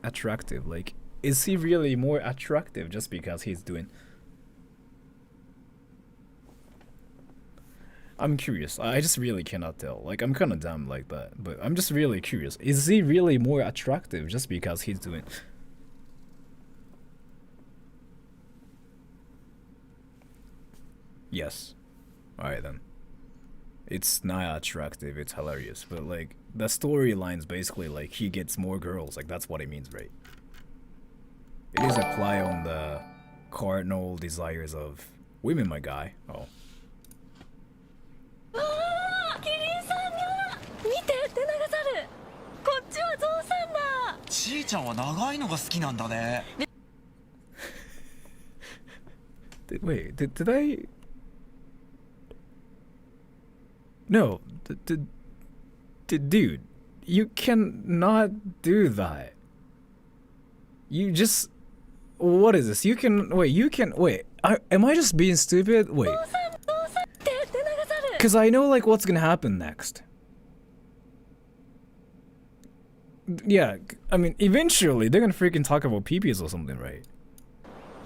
attractive? Like, is he really more attractive just because he's doing... I'm curious. I just really cannot tell. Like, I'm kind of dumb like that. But I'm just really curious. Is he really more attractive just because he's doing... Yes. Alright then. It's not attractive, it's hilarious. But like, the storyline's basically like he gets more girls. Like, that's what it means, right? It is a play on the cardinal desires of women, my guy. Oh. キリンさんが見てって流さる。こっちはゾウさんだ。ちーちゃんは長いのが好きなんだね。Wait, did I... No, dude, you cannot do that. You just... What is this? You can... Wait, am I just being stupid? Wait. Because I know, like, what's gonna happen next. Yeah, I mean, eventually, they're gonna freaking talk about peepees or something, right?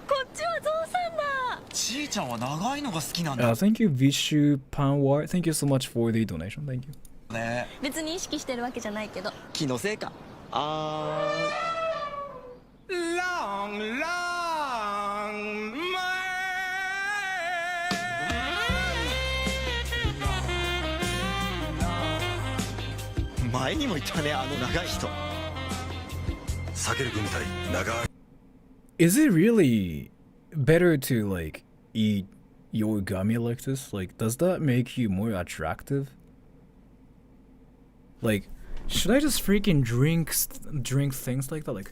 こっちはゾウさんだ。ちーちゃんは長いのが好きなんだ。Thank you, Vishu Panwar. Thank you so much for the donation. Thank you. ね。別に意識してるわけじゃないけど。気のせいか。Long, long, my 前にも言ったねあの長い人。避ける組対長い。Is it really better to like eat your gummy like this? Like, does that make you more attractive? Like, should I just freaking drink things like that? Like,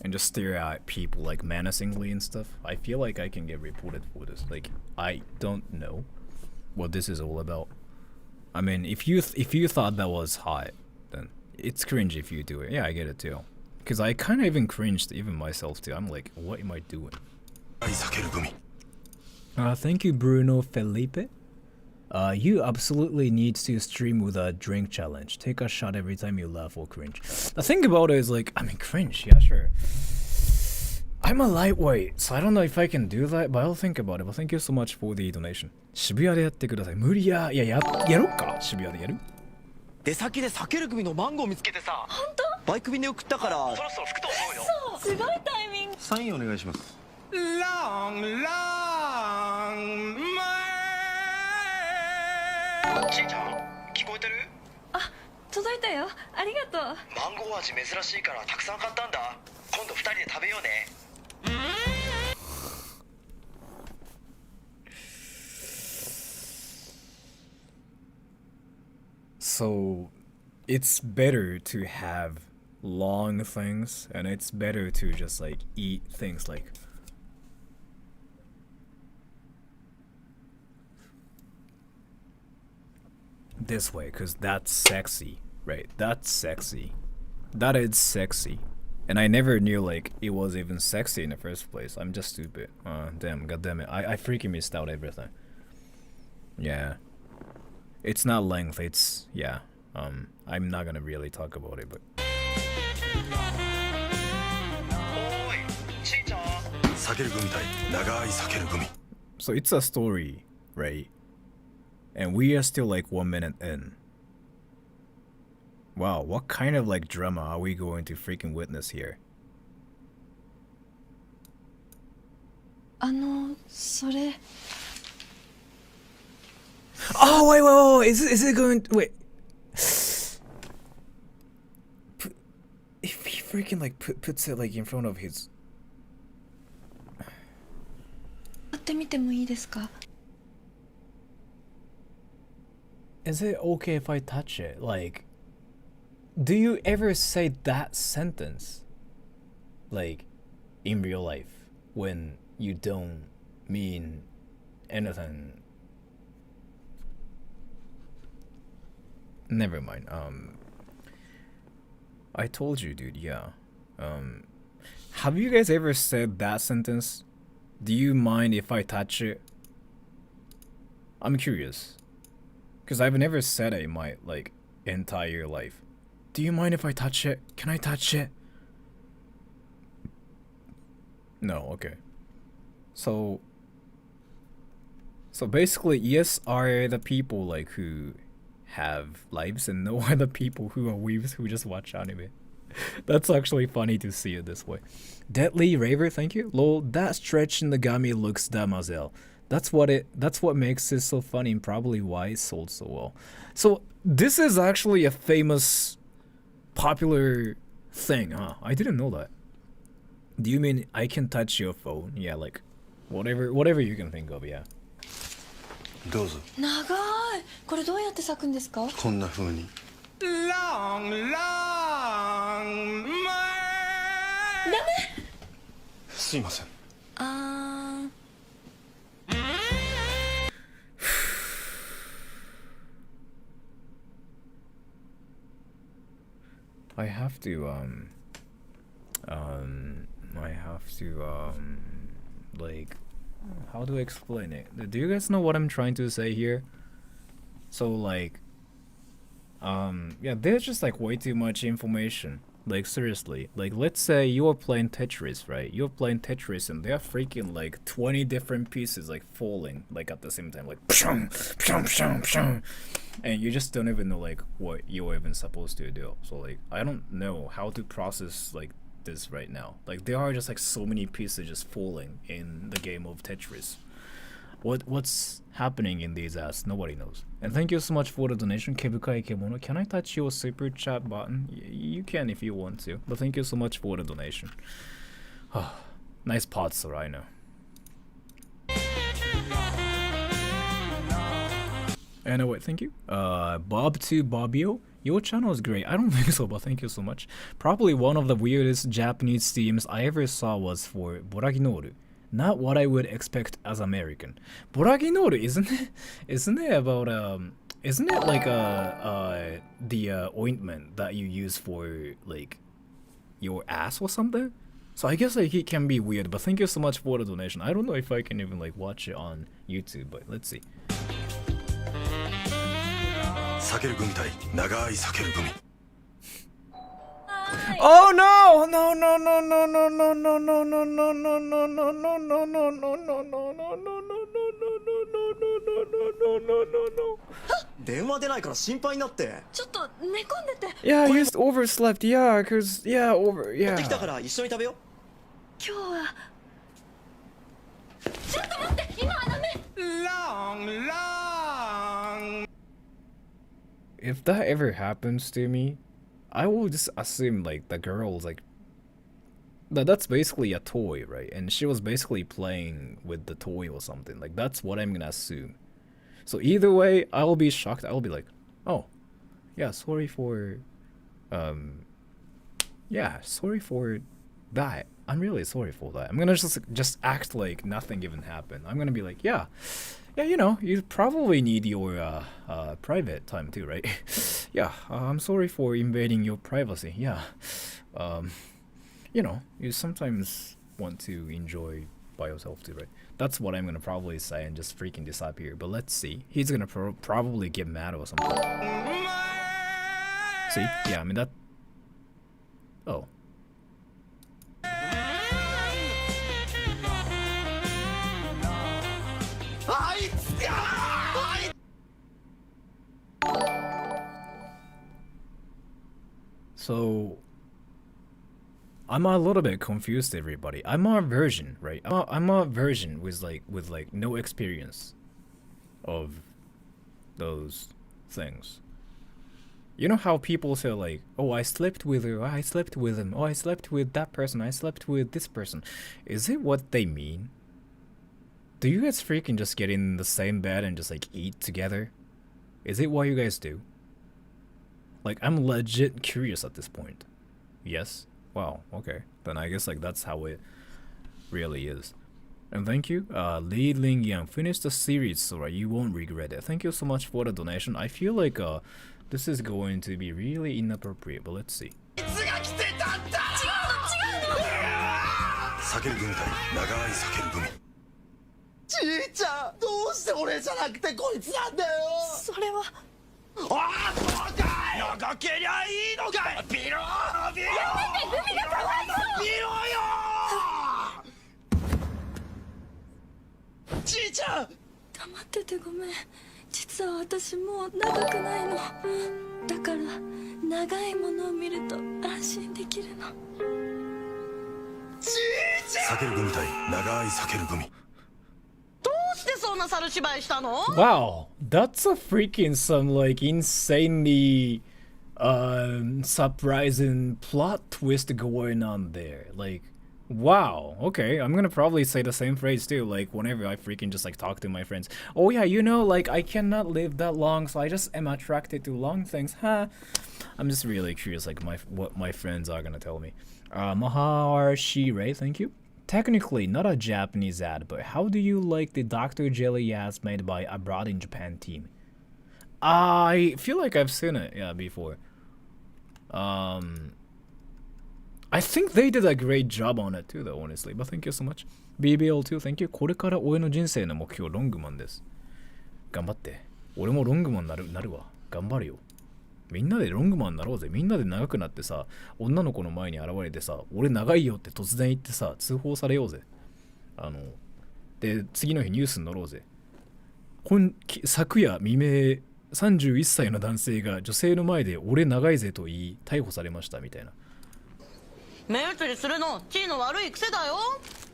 and just stare at people like menacingly and stuff? I feel like I can get reported for this. Like, I don't know what this is all about. I mean, if you thought that was hot, then it's cringe if you do it. Yeah, I get it too. Because I kind of even cringed, even myself too. I'm like, what am I doing? Thank you, Bruno Felipe. You absolutely need to stream with a drink challenge. Take a shot every time you laugh or cringe. The thing about it is like, I mean, cringe, yeah, sure. I'm a lightweight, so I don't know if I can do that, but I'll think about it. But thank you so much for the donation. 渋谷でやってください。無理や。いや、やろっか。渋谷でやる。出先で避ける組のマンゴー見つけてさ。本当？バイク便で送ったから。そろそろ吹くと思うよ。そう。すごいタイミング。サインお願いします。long, long way. ちいちゃん聞こえてる？届いたよ。ありがとう。マンゴー味珍しいからたくさん買ったんだ。今度2人で食べようね。So, it's better to have long things, and it's better to just like eat things like this way, because that's sexy, right? That's sexy. That is sexy. And I never knew like it was even sexy in the first place. I'm just stupid. Damn, goddammit. I freaking missed out everything. Yeah. It's not length, it's yeah. I'm not gonna really talk about it, but so it's a story, right? And we are still like 1 minute in. Wow, what kind of like drama are we going to freaking witness here? それ Oh wait, is it going to, wait? If he freaking like puts it like in front of his. やってみてもいいですか? Is it okay if I touch it? Like, do you ever say that sentence? Like, in real life, when you don't mean anything? Never mind. I told you, dude, yeah. Have you guys ever said that sentence? Do you mind if I touch it? I'm curious. Because I've never said it in my, like, entire life. Do you mind if I touch it? Can I touch it? No, okay. So basically, yes are the people, like, who have lives, and no are the people who are weebs who just watch anime. That's actually funny to see it this way. Deadly Raver, thank you. Lol, that stretch in the gummy looks damsel. That's what makes it so funny, and probably why it sold so well. So this is actually a famous, popular thing, huh? I didn't know that. Do you mean I can touch your phone? Yeah, like whatever you can think of, yeah. どうぞ。長い。これどうやって咲くんですか? こんな風に。 Long, long way. ダメ? すいません。I have to like, how do I explain it? Do you guys know what I'm trying to say here? So like, yeah, there's just like way too much information. Like seriously, like let's say you're playing Tetris, right? You're playing Tetris and they're freaking like 20 different pieces like falling like at the same time, like pshong, pshong, pshong, pshong. And you just don't even know like what you're even supposed to do. So like I don't know how to process like this right now. Like there are just like so many pieces just falling in the game of Tetris. What's happening in these apps? Nobody knows. And thank you so much for the donation, Kebukai Kemono. Can I touch your super chat button? You can if you want to. But thank you so much for the donation. Nice pots, Sora, I know. Anyway, thank you. Bob2Bobbio. Your channel is great. I don't think so, but thank you so much. Probably one of the weirdest Japanese themes I ever saw was for Boraginoru. Not what I would expect as American. Boraginoru, isn't it? Isn't it about isn't it like the ointment that you use for like your ass or something? So I guess like it can be weird, but thank you so much for the donation. I don't know if I can even like watch it on YouTube, but let's see. 避ける組対長い避ける組 Oh no! No no no no no no no no no no no no no no no no no no no. 電話出ないから心配になって。ちょっと寝込んでて。 Yeah, you just overslept. Yeah, cause yeah, over. 持っ Yeah. てきたから一緒に食べよう。今日は if that ever happens to me, I will just assume like the girl's like that's basically a toy, right? And she was basically playing with the toy or something. Like that's what I'm gonna assume. So either way, I'll be shocked. I'll be like, oh, yeah, sorry for that. I'm really sorry for that. I'm gonna just act like nothing even happened. I'm gonna be like, yeah, you know, you probably need your private time too, right? Yeah, I'm sorry for invading your privacy. Yeah, you know, you sometimes want to enjoy by yourself too, right? That's what I'm gonna probably say and just freaking disappear. But let's see. He's gonna probably get mad or something. See? Yeah, I mean that. Oh. So I'm a little bit confused, everybody. I'm a virgin, right? I'm a virgin with like no experience of those things. You know how people say like, oh, I slept with her, I slept with him, oh, I slept with that person, I slept with this person. Is it what they mean? Do you guys freaking just get in the same bed and just like eat together? Is it what you guys do? Like, I'm legit curious at this point. Yes? Wow, okay. Then I guess like that's how it really is. And thank you, Lee Ling Yang. Finish the series, Sora. You won't regret it. Thank you so much for the donation. I feel like this is going to be really inappropriate, but let's see. 避ける組対長い避ける組。ちいちゃん、どうして俺じゃなくてこいつなんだよ。それは。ああ、そうかい。長けりゃいいのかい。ビロー、ビロー。やめて、海がかわいそう。ビローよ。ちいちゃん。黙っててごめん。実は私もう長くないの。だから長いものを見ると安心できるの。ちいちゃん。避ける組対長い避ける組。Wow, that's a freaking some like insanely surprising plot twist going on there. Like, wow, okay, I'm gonna probably say the same phrase too, like whenever I freaking just like talk to my friends. Oh yeah, you know, like I cannot live that long, so I just am attracted to long things, huh? I'm just really curious like what my friends are gonna tell me. Mahar Shirei, thank you. Technically not a Japanese ad, but how do you like the Dr. Jelly ads made by Abroad in Japan team? I feel like I've seen it, yeah, before. I think they did a great job on it too, though, honestly. But thank you so much. BBL2, thank you. これから俺の人生の目標ロングマンです。頑張って。俺もロングマンなるわ。頑張るよ。みんなでロングマンになろうぜ。みんなで長くなってさ、女の子の前に現れてさ、俺長いよって突然言ってさ、通報されようぜ。で、次の日ニュースに乗ろうぜ。昨夜未明、31歳の男性が女性の前で俺長いぜと言い、逮捕されましたみたいな。目移りするの、地位の悪い癖だよ。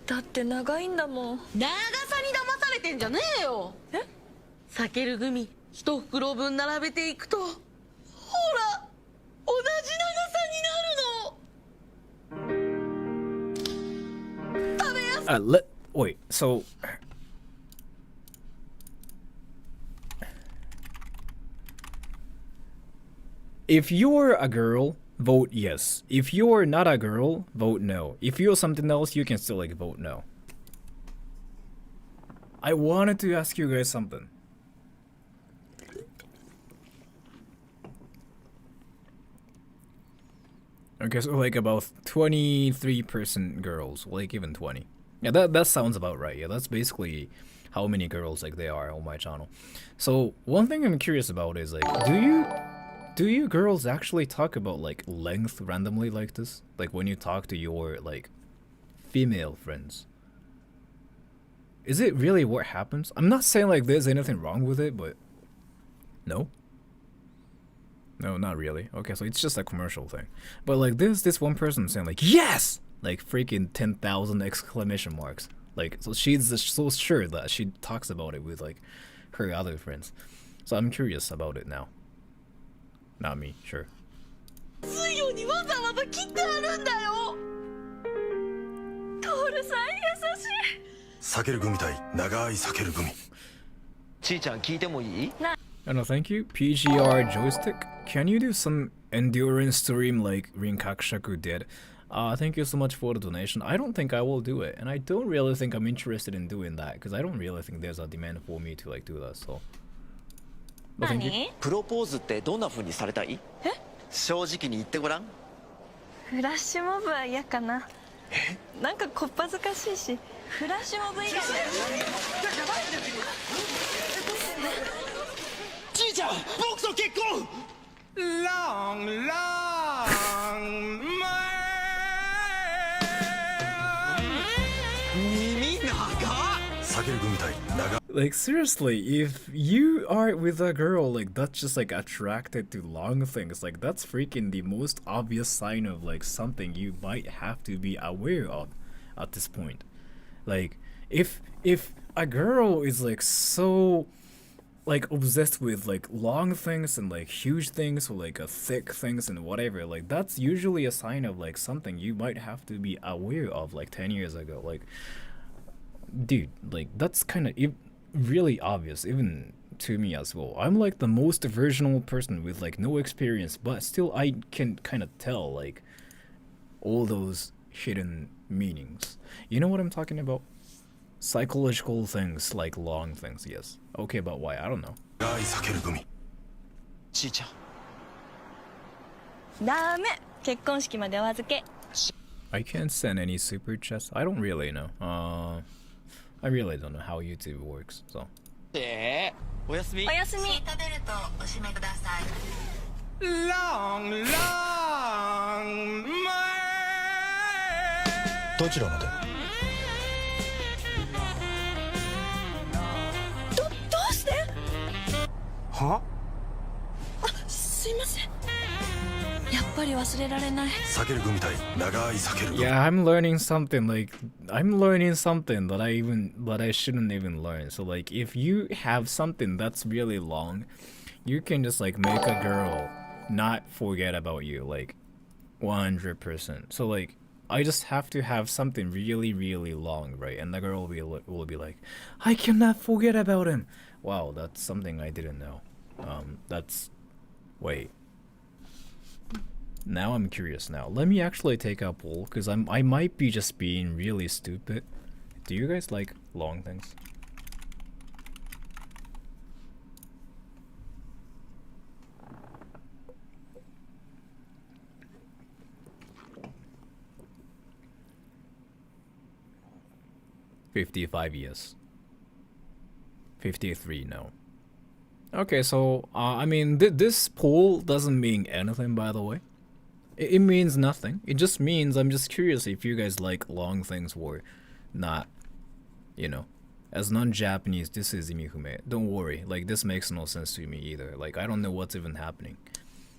だって長いんだもん。長さに騙されてんじゃねえよ。え？避けるグミ、一袋分並べていくと。ほら、同じ長さになるの。食べやすい。Wait, so if you're a girl, vote yes. If you're not a girl, vote no. If you're something else, you can still like vote no. I wanted to ask you guys something. Okay, so like about 23% girls, like even 20. Yeah, that sounds about right. Yeah, that's basically how many girls like there are on my channel. So one thing I'm curious about is like, do you girls actually talk about like length randomly like this? Like when you talk to your like female friends? Is it really what happens? I'm not saying like there's anything wrong with it, but no? No, not really. Okay, so it's just a commercial thing. But like there's this one person saying like, yes! Like freaking 10,000 exclamation marks. Like, so she's so sure that she talks about it with like her other friends. So I'm curious about it now. Not me, sure. 水曜にわざわざ切ってあるんだよ。トールさん優しい。避ける組対長い避ける組。ちーちゃん聞いてもいい？ No, thank you. PGR joystick. Can you do some endurance stream like Rinkakushaku did? Thank you so much for the donation. I don't think I will do it, and I don't really think I'm interested in doing that because I don't really think there's a demand for me to like do that. So. But thank you. プロポーズってどんな風にされたい？え？正直に言ってごらん。フラッシュモブは嫌かな。なんかこっぱずかしいし、フラッシュモブ以外で。ちーちゃん、僕と結婚。Long, long, Like seriously, if you are with a girl like that's just like attracted to long things, like that's freaking the most obvious sign of like something you might have to be aware of at this point. Like if a girl is like so like obsessed with like long things and like huge things or like thick things and whatever, like that's usually a sign of like something you might have to be aware of like 10 years ago. Like dude, like that's kind of really obvious even to me as well. I'm like the most virginal person with like no experience, but still I can kind of tell like all those hidden meanings. You know what I'm talking about? Psychological things like long things, yes. Okay, but why? I don't know. ちーちゃん。ダメ、結婚式までお預け。 I can't send any super chats. I don't really know. I really don't know how YouTube works, so. おやすみ。おやすみ。シートベルトお締めください。 long, long, どちらまで？どうして？は？すいません。やっぱり忘れられない。避ける組対長い避ける組。 Yeah, I'm learning something that I shouldn't even learn. So like if you have something that's really long, you can just like make a girl not forget about you like 100%. So like I just have to have something really really long, right? And the girl will be like, I cannot forget about him. Wow, that's something I didn't know. Wait. Now I'm curious now. Let me actually take a poll because I might be just being really stupid. Do you guys like long things? $55 yes. 53 no. Okay, so I mean this poll doesn't mean anything, by the way. It means nothing. It just means I'm just curious if you guys like long things or not. You know, as non-Japanese, this is imifume. Don't worry, like this makes no sense to me either. Like I don't know what's even happening.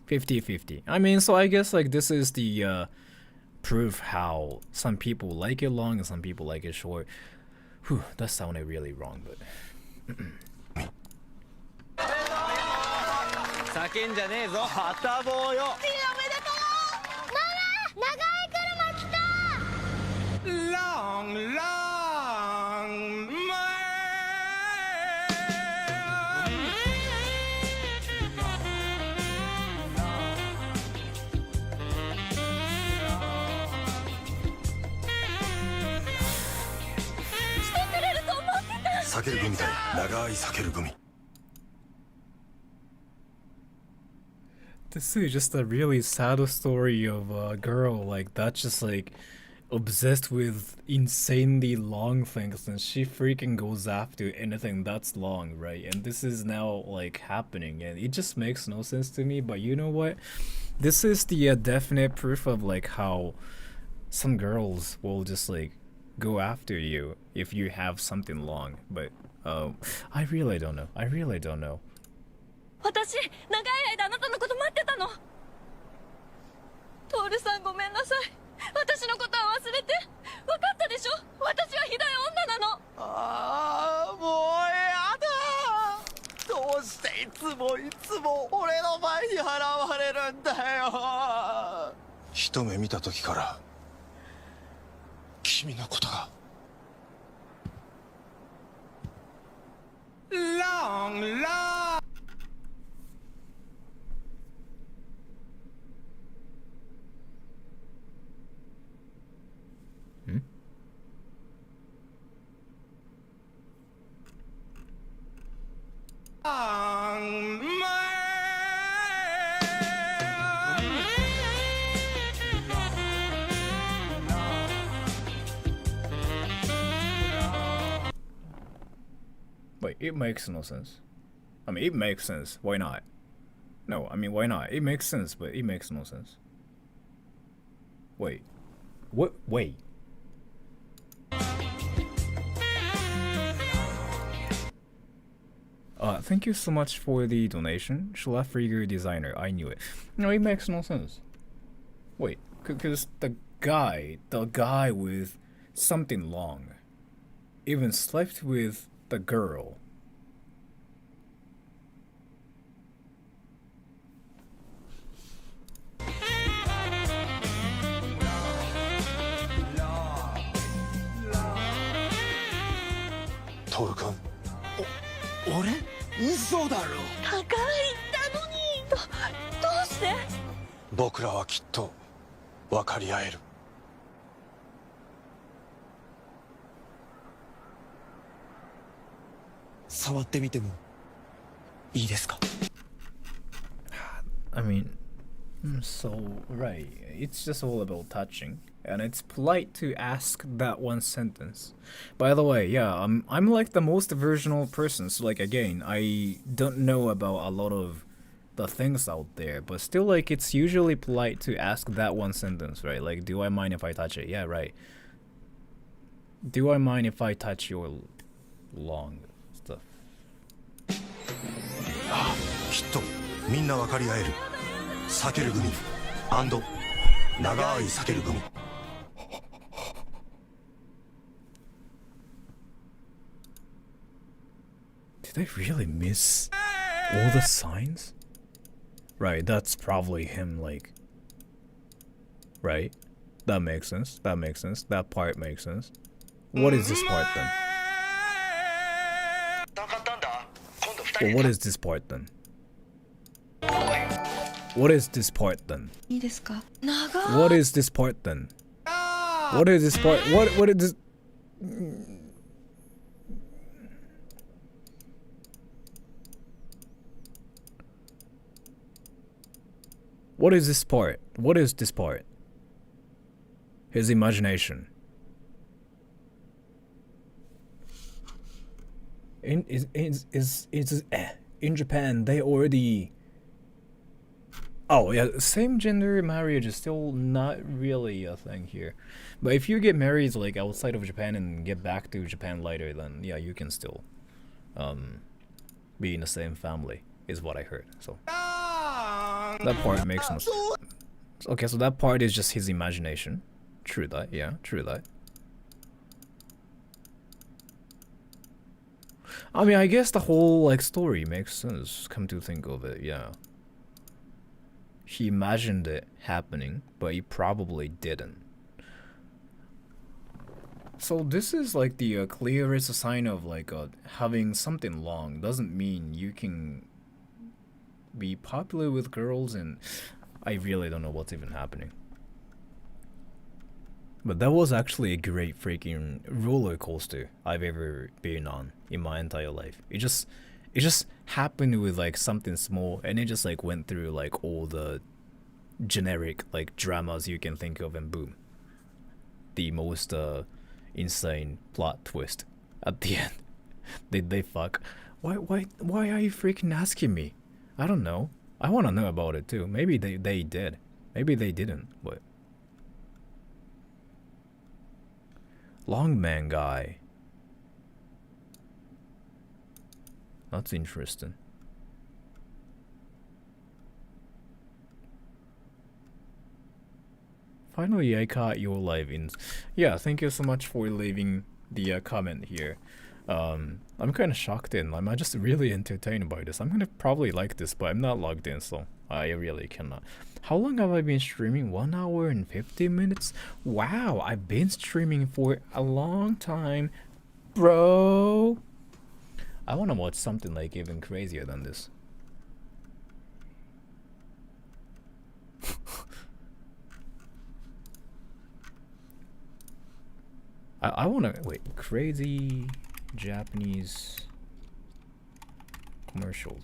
50-50. I mean, so I guess like this is the proof how some people like it long and some people like it short. Whew, that sounded really wrong, but. 叫んじゃねえぞ、はたぼうよ。long, long, 避ける組対長い避ける組。 This is just a really sad story of a girl like that's just like obsessed with insanely long things and she freaking goes after anything that's long, right? And this is now like happening and it just makes no sense to me. But you know what? This is the definite proof of like how some girls will just like go after you if you have something long. But I really don't know. I really don't know. 私、長い間あなたのこと待ってたの。トールさんごめんなさい。私のことは忘れて。分かったでしょ？私はひどい女なの。ああ、もうやだ。どううしていつも俺の前に現れるんだよ。一目見た時から君のことが。 Long, long. Wait, it makes no sense. I mean, it makes sense. Why not? No, I mean, why not? It makes sense, but it makes no sense. Wait. What? Wait. Thank you so much for the donation. Schlafriger designer. I knew it. No, it makes no sense. Wait, because the guy with something long even slept with the girl. Toru-kun. 俺？嘘だろ。高いったのに。どうして？僕らはきっと分かり合える。触ってみてもいいですか？ I mean, so right. It's just all about touching, and it's polite to ask that one sentence. By the way, yeah, I'm like the most virginal person. So like again, I don't know about a lot of the things out there, but still like it's usually polite to ask that one sentence, right? Like, do I mind if I touch it? Yeah, right. Do I mind if I touch your long stuff? ああ、きっとみんな分かり合える。避ける組長い避ける組。Did I really miss all the signs? Right, that's probably him, like... Right? That makes sense, that makes sense, that part makes sense. What is this part then? Well, what is this part then? What is this part then? What is this part then? What is this part? What is this? What is this part? What is this part? His imagination. In Japan, they already... Oh yeah, same gender marriage is still not really a thing here. But if you get married like outside of Japan and get back to Japan later, then yeah, you can still be in the same family, is what I heard. So that part makes no sense. Okay, so that part is just his imagination. True that, yeah, true that. I mean, I guess the whole like story makes sense, come to think of it, yeah. He imagined it happening, but he probably didn't. So this is like the clearest sign of like having something long doesn't mean you can be popular with girls, and I really don't know what's even happening. But that was actually a great freaking roller coaster I've ever been on in my entire life. It just happened with like something small, and it just like went through like all the generic like dramas you can think of, and boom, the most insane plot twist at the end. Did they fuck? Why are you freaking asking me? I don't know. I want to know about it too. Maybe they did. Maybe they didn't. But long man guy. That's interesting. Finally, I caught your live in. Yeah, thank you so much for leaving the comment here. I'm kind of shocked in. I'm just really entertained by this. I'm gonna probably like this, but I'm not logged in, so I really cannot. How long have I been streaming? 1 hour and 50 minutes? Wow, I've been streaming for a long time, bro. I want to watch something like even crazier than this. I want to wait. Crazy Japanese commercials.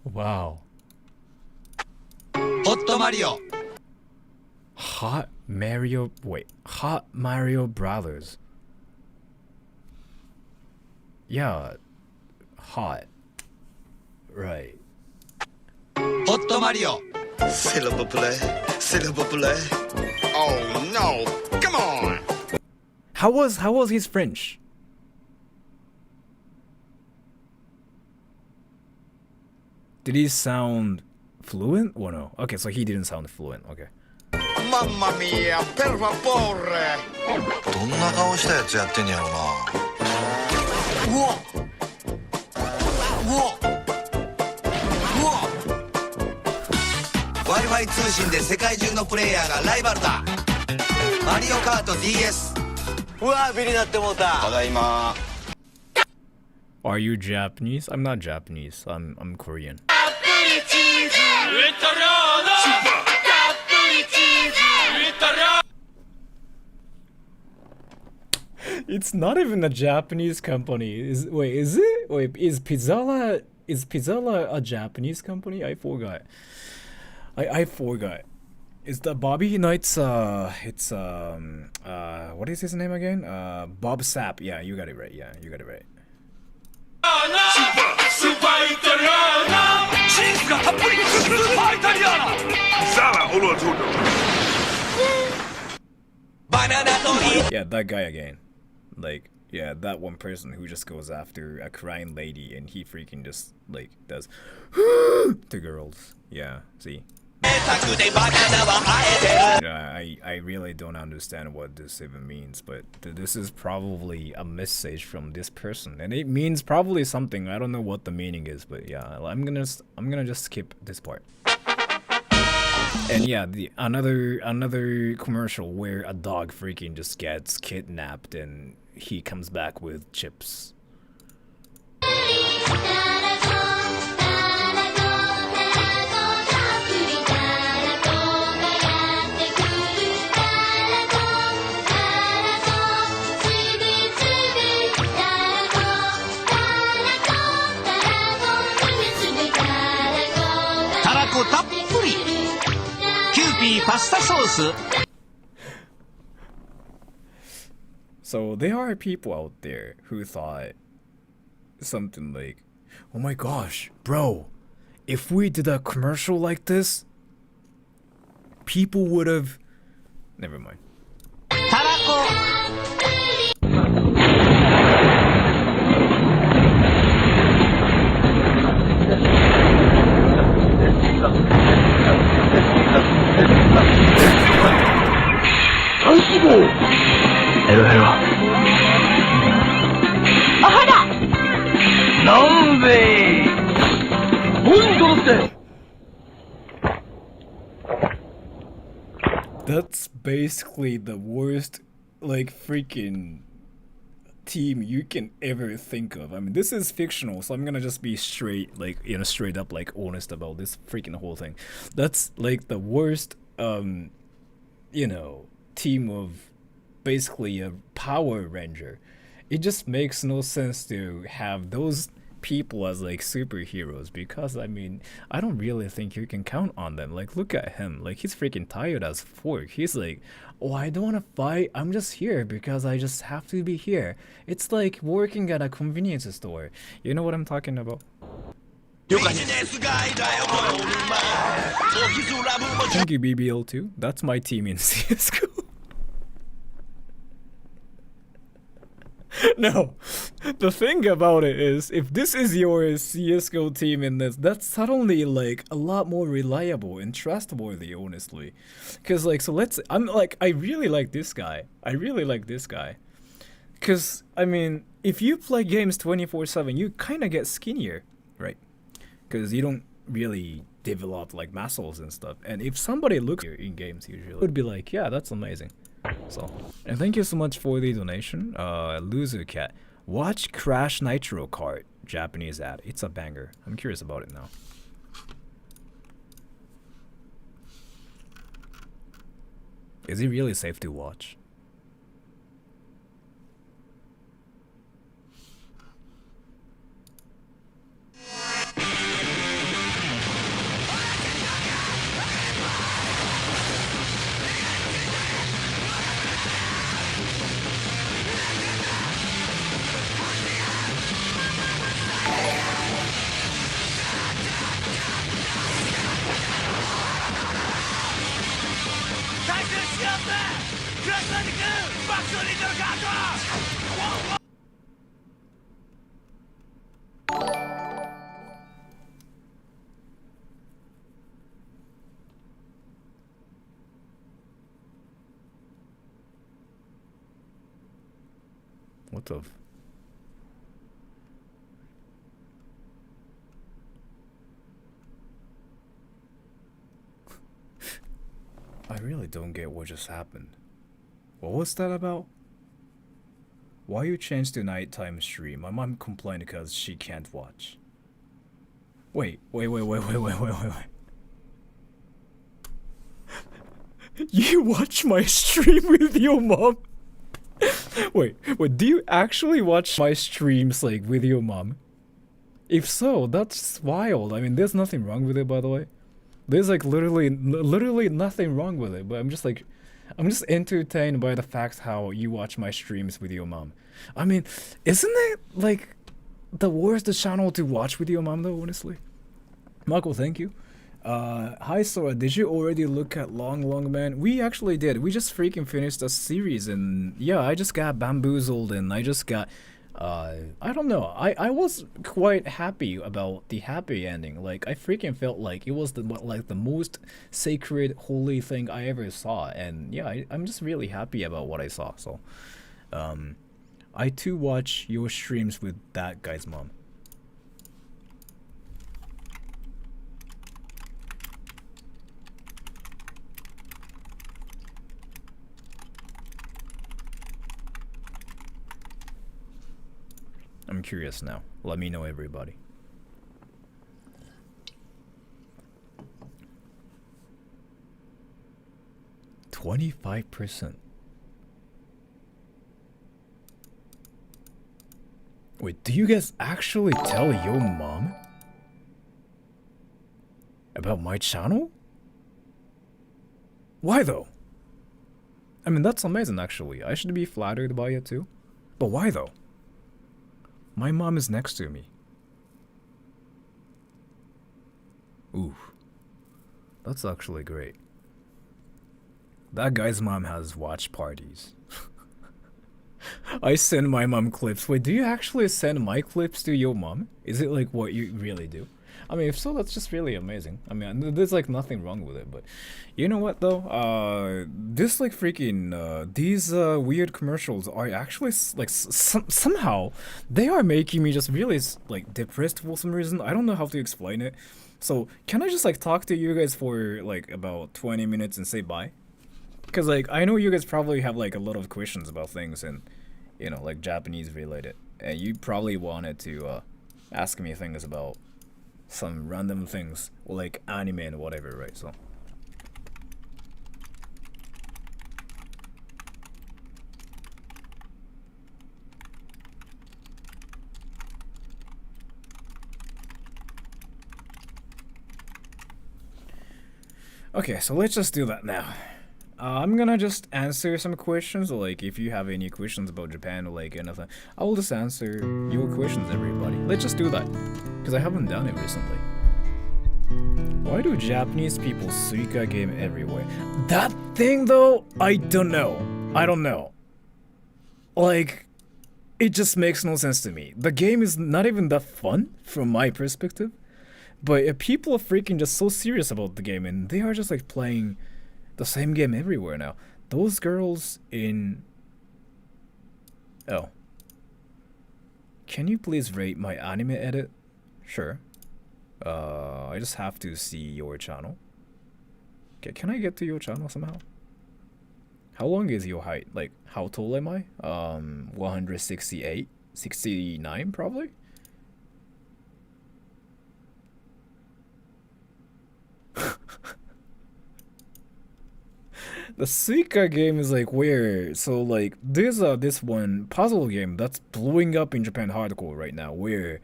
Wow. Hot Mario. Hot Mario. Wait. Hot Mario Brothers. Yeah. Hot. Right. Hot Mario. Silver play. Silver play. Oh no. Come on. How was his French? Did he sound fluent or no? Okay, so he didn't sound fluent. Okay. Mamma mia, per favore. どんな顔したやつやってんやろな。うわ。うわ。うわ。Wi-Fi 通信で世界中のプレイヤーがライバルだ。マリオカート DS。うわ、ビリなってもうた。ただいま。Are you Japanese? I'm not Japanese. I'm Korean. It's not even a Japanese company. Is it? Wait, is Pizzala a Japanese company? I forgot. I forgot. Is the Bobby Knight's it's what is his name again? Bob Sapp. Yeah, you got it right. Yeah, you got it right. Yeah, that guy again. Like, yeah, that one person who just goes after a crying lady and he freaking just like does to girls. Yeah, see. I really don't understand what this even means, but this is probably a message from this person, and it means probably something. I don't know what the meaning is, but yeah, I'm gonna just skip this part. And yeah, another commercial where a dog freaking just gets kidnapped and he comes back with chips. So there are people out there who thought something like, oh my gosh, bro, if we did a commercial like this, people would have... Never mind. Hello, hello. Ahada! Nambe! That's basically the worst, like, freaking team you can ever think of. I mean, this is fictional, so I'm gonna just be straight, like, you know, straight up, like, honest about this freaking whole thing. That's, like, the worst, you know, team of basically a Power Ranger. It just makes no sense to have those people as like superheroes, because I mean, I don't really think you can count on them. Like, look at him, like he's freaking tired as fork. He's like, oh, I don't want to fight, I'm just here because I just have to be here. It's like working at a convenience store. You know what I'm talking about? Thank you, BBL2. That's my team in CSGO. No, the thing about it is, if this is your CSGO team in this, that's suddenly like a lot more reliable and trustworthy, honestly. Cause like, so I really like this guy. I really like this guy. Cause I mean, if you play games 24/7, you kind of get skinnier, right? Cause you don't really develop like muscles and stuff. And if somebody looks here in games, usually it would be like, yeah, that's amazing. So, and thank you so much for the donation. Loser Cat, watch Crash Nitro Kart Japanese ad. It's a banger. I'm curious about it now. Is it really safe to watch? What the? I really don't get what just happened. What was that about? Why you changed to nighttime stream? My mom complained because she can't watch. Wait. You watch my stream with your mom? Wait, do you actually watch my streams like with your mom? If so, that's wild. I mean, there's nothing wrong with it, by the way. There's like literally nothing wrong with it, but I'm just entertained by the fact how you watch my streams with your mom. I mean, isn't it like the worst channel to watch with your mom though, honestly? Marco, thank you. Hi Sora, did you already look at Long Man? We actually did. We just freaking finished a series, and yeah, I just got bamboozled, and I just got I don't know. I was quite happy about the happy ending. Like I freaking felt like it was the most sacred, holy thing I ever saw, and yeah, I'm just really happy about what I saw. So, I too watch your streams with that guy's mom. I'm curious now. Let me know, everybody. %25%. Wait, do you guys actually tell your mom about my channel? Why though? I mean, that's amazing actually. I should be flattered by it too. But why though? My mom is next to me. Ooh. That's actually great. That guy's mom has watch parties. I send my mom clips. Wait, do you actually send my clips to your mom? Is it like what you really do? I mean, if so, that's just really amazing. I mean, there's like nothing wrong with it, but you know what though? This like freaking these weird commercials are actually like somehow they are making me just really like depressed for some reason. I don't know how to explain it. So can I just like talk to you guys for like about 20 minutes and say bye? Because like I know you guys probably have like a lot of questions about things and you know like Japanese related, and you probably wanted to ask me things about some random things or like anime and whatever, right? So okay, so let's just do that now. I'm gonna just answer some questions, like if you have any questions about Japan or like anything, I will just answer your questions, everybody. Let's just do that, because I haven't done it recently. Why do Japanese people Suika game everywhere? That thing though, I don't know. I don't know. Like, it just makes no sense to me. The game is not even that fun from my perspective, but people are freaking just so serious about the game, and they are just like playing the same game everywhere now. Those girls in... Oh. Can you please rate my anime edit? Sure. I just have to see your channel. Okay, can I get to your channel somehow? How long is your height? Like, how tall am I? 168? 69 probably? The Suika game is like weird. So like there's this one puzzle game that's blowing up in Japan hardcore right now, where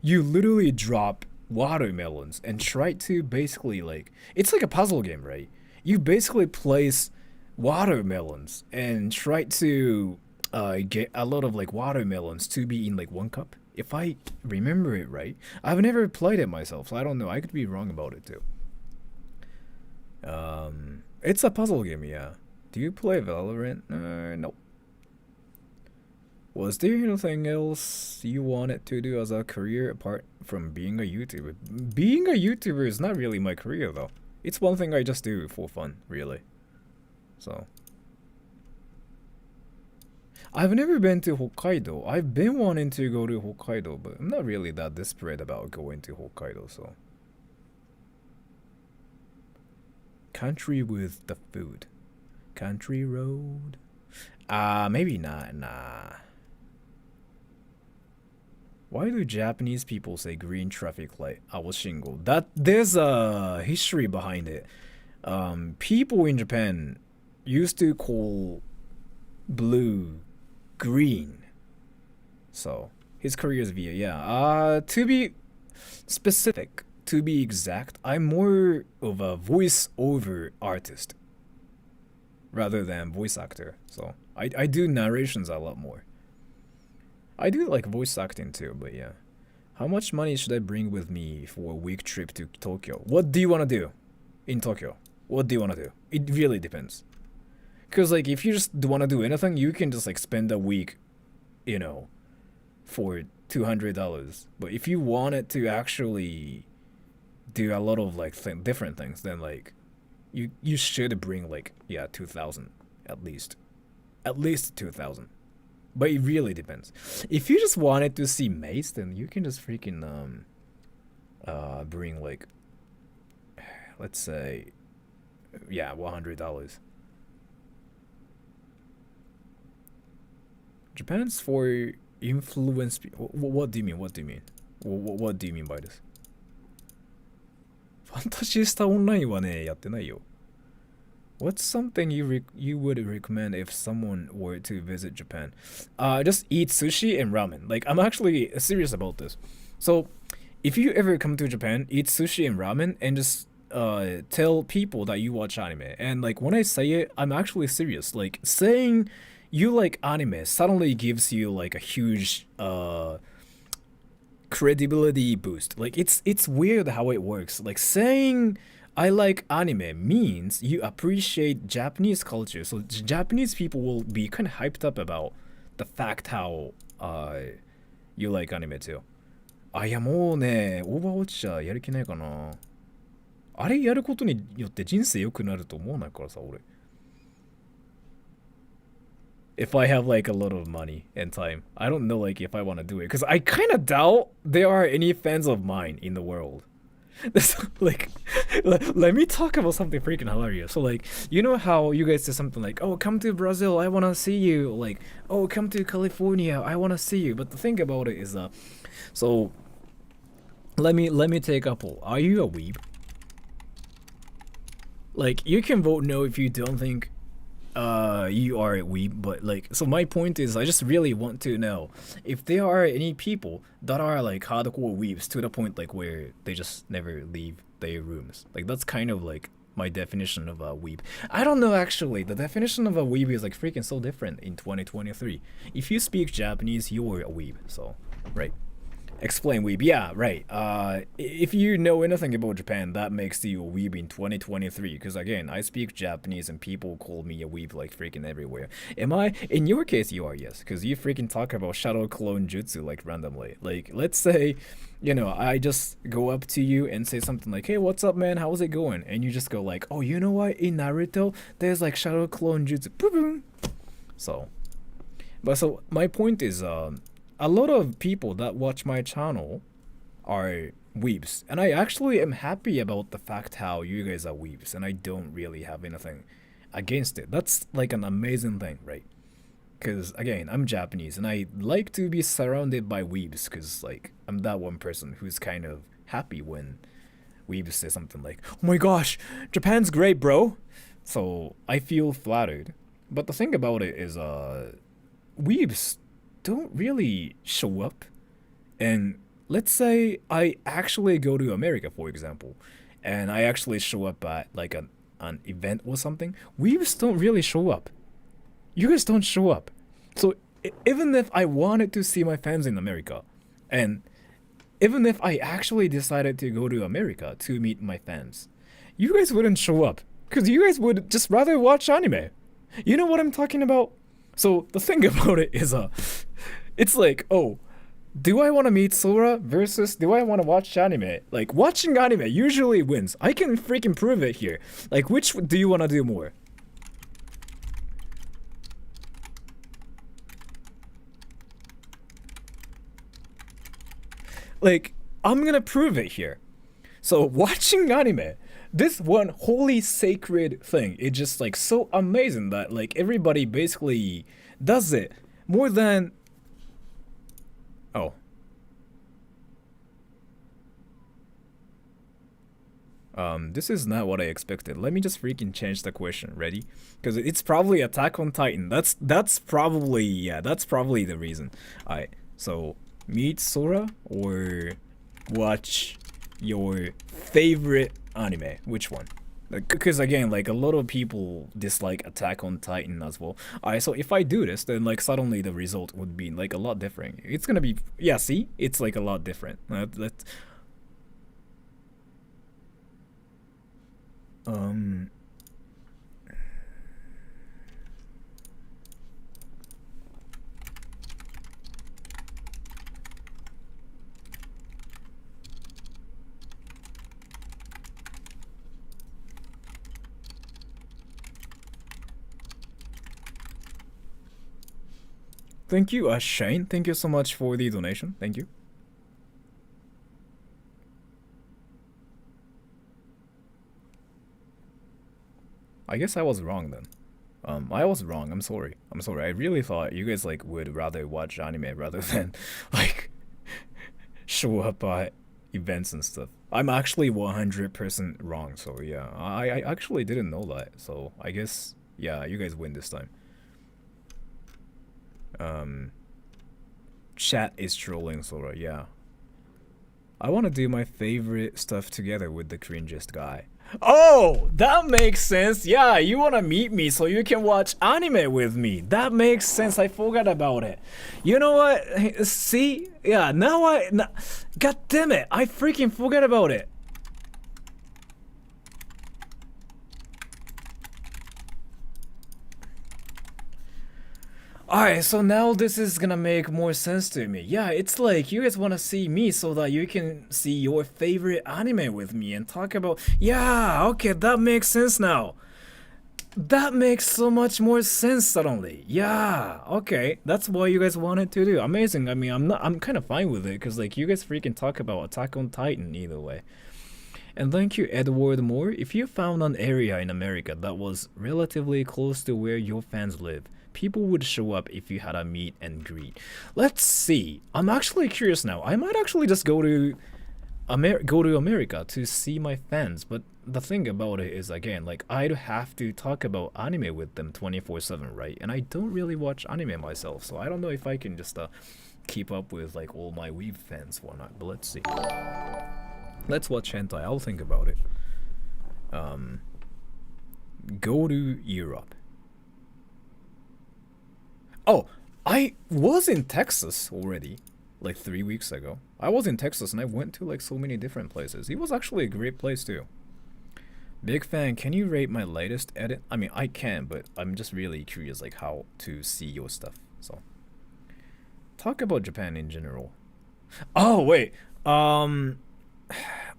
you literally drop watermelons and try to basically like, it's like a puzzle game, right? You basically place watermelons and try to get a lot of like watermelons to be in like one cup, if I remember it right. I've never played it myself, so I don't know. I could be wrong about it too. It's a puzzle game, yeah. Do you play Valorant? No. Was there anything else you wanted to do as a career apart from being a YouTuber? Being a YouTuber is not really my career though. It's one thing I just do for fun, really. So. I've never been to Hokkaido. I've been wanting to go to Hokkaido, but I'm not really that desperate about going to Hokkaido, so. Country with the food. Country road. Maybe not, nah. Why do Japanese people say green traffic light, awoshingo? That there's a history behind it. People in Japan used to call blue green. So his career is via, yeah. To be specific, to be exact, I'm more of a voice-over artist rather than voice actor. So I do narrations a lot more. I do like voice acting too, but yeah. How much money should I bring with me for a week trip to Tokyo? What do you want to do in Tokyo? What do you want to do? It really depends. Because like if you just want to do anything, you can just like spend a week, you know, for $200. But if you wanted to actually do a lot of like different things, then like you should bring like, yeah, 2,000 at least 2,000. But it really depends. If you just wanted to see Mace, then you can just freaking bring like, let's say, yeah, $100. Japan's for influence. What do you mean? What do you mean? What do you mean by this? ファンタジースタオンラインはね、やってないよ。What's something you would recommend if someone were to visit Japan? Just eat sushi and ramen. Like, I'm actually serious about this. So, if you ever come to Japan, eat sushi and ramen and just tell people that you watch anime. And like, when I say it, I'm actually serious. Like, saying you like anime suddenly gives you like a huge credibility boost. Like, it's weird how it works. Like, saying I like anime means you appreciate Japanese culture. So Japanese people will be kind of hyped up about the fact how you like anime too. いやもうね、オーバーウォッチじゃやる気ないかな。あれやることによって人生良くなると思わないからさ、俺。If I have like a lot of money and time, I don't know like if I want to do it, because I kind of doubt there are any fans of mine in the world. Like, let me talk about something freaking hilarious. So like, you know how you guys say something like, oh, come to Brazil, I want to see you. Like, oh, come to California, I want to see you. But the thing about it is so let me take a poll. Are you a weeb? Like, you can vote no if you don't think you are a weeb, but like, so my point is, I just really want to know if there are any people that are like hardcore weebs to the point like where they just never leave their rooms. Like, that's kind of like my definition of a weeb. I don't know, actually. The definition of a weeb is like freaking so different in 2023. If you speak Japanese, you're a weeb. So, right. Explain weeb. Yeah, right. If you know anything about Japan, that makes you a weeb in 2023. Because again, I speak Japanese and people call me a weeb like freaking everywhere. Am I? In your case, you are, yes. Because you freaking talk about shadow clone jutsu like randomly. Like, let's say, you know, I just go up to you and say something like, hey, what's up, man? How's it going? And you just go like, oh, you know what? In Naruto, there's like shadow clone jutsu. Boom. So, but so my point is, a lot of people that watch my channel are weebs, and I actually am happy about the fact how you guys are weebs, and I don't really have anything against it. That's like an amazing thing, right? Because again, I'm Japanese, and I like to be surrounded by weebs, because like I'm that one person who's kind of happy when weebs say something like, oh my gosh, Japan's great, bro. So I feel flattered. But the thing about it is, weebs don't really show up. And let's say I actually go to America, for example, and I actually show up at like an event or something. Weebs don't really show up. You guys don't show up. So even if I wanted to see my fans in America, and even if I actually decided to go to America to meet my fans, you guys wouldn't show up. Because you guys would just rather watch anime. You know what I'm talking about? So the thing about it is, it's like, oh, do I want to meet Sora versus do I want to watch anime? Like, watching anime usually wins. I can freaking prove it here. Like, which do you want to do more? Like, I'm gonna prove it here. So, watching anime, this one holy sacred thing, it's just like so amazing that like everybody basically does it more than... Oh. This is not what I expected. Let me just freaking change the question. Ready? Because it's probably Attack on Titan. That's probably, yeah, that's probably the reason. Alright, so meet Sora or watch your favorite anime? Which one? Because again, like a lot of people dislike Attack on Titan as well. Alright, so if I do this, then like suddenly the result would be like a lot different. It's gonna be, yeah, see? It's like a lot different. Thank you, Shane. Thank you so much for the donation. Thank you. I guess I was wrong then. I was wrong. I'm sorry. I'm sorry. I really thought you guys like would rather watch anime rather than like show up at events and stuff. I'm actually 100% wrong. So yeah, I actually didn't know that. So I guess yeah, you guys win this time. Chat is trolling Sora, yeah. I want to do my favorite stuff together with the cringest guy. Oh, that makes sense. Yeah, you want to meet me so you can watch anime with me. That makes sense. I forgot about it. You know what? See? Yeah, now God damn it. I freaking forgot about it. Alright, so now this is gonna make more sense to me. Yeah, it's like you guys wanna see me so that you can see your favorite anime with me and talk about... Yeah, okay, that makes sense now. That makes so much more sense suddenly. Yeah, okay, that's what you guys wanted to do. Amazing. I mean, I'm kind of fine with it because like you guys freaking talk about Attack on Titan either way. And thank you, Edward Moore. If you found an area in America that was relatively close to where your fans live, people would show up if you had a meet and greet. Let's see. I'm actually curious now. I might actually just go to America to see my fans. But the thing about it is, again, like I'd have to talk about anime with them 24/7, right? And I don't really watch anime myself, so I don't know if I can just keep up with like all my weeb fans or not. But let's see. Let's watch hentai. I'll think about it. Go to Europe. Oh, I was in Texas already. like 3 weeks ago. I was in Texas and I went to like so many different places. It was actually a great place too. Big fan. Can you rate my latest edit? I mean, I can, but I'm just really curious like how to see your stuff. So talk about Japan in general. Oh wait, I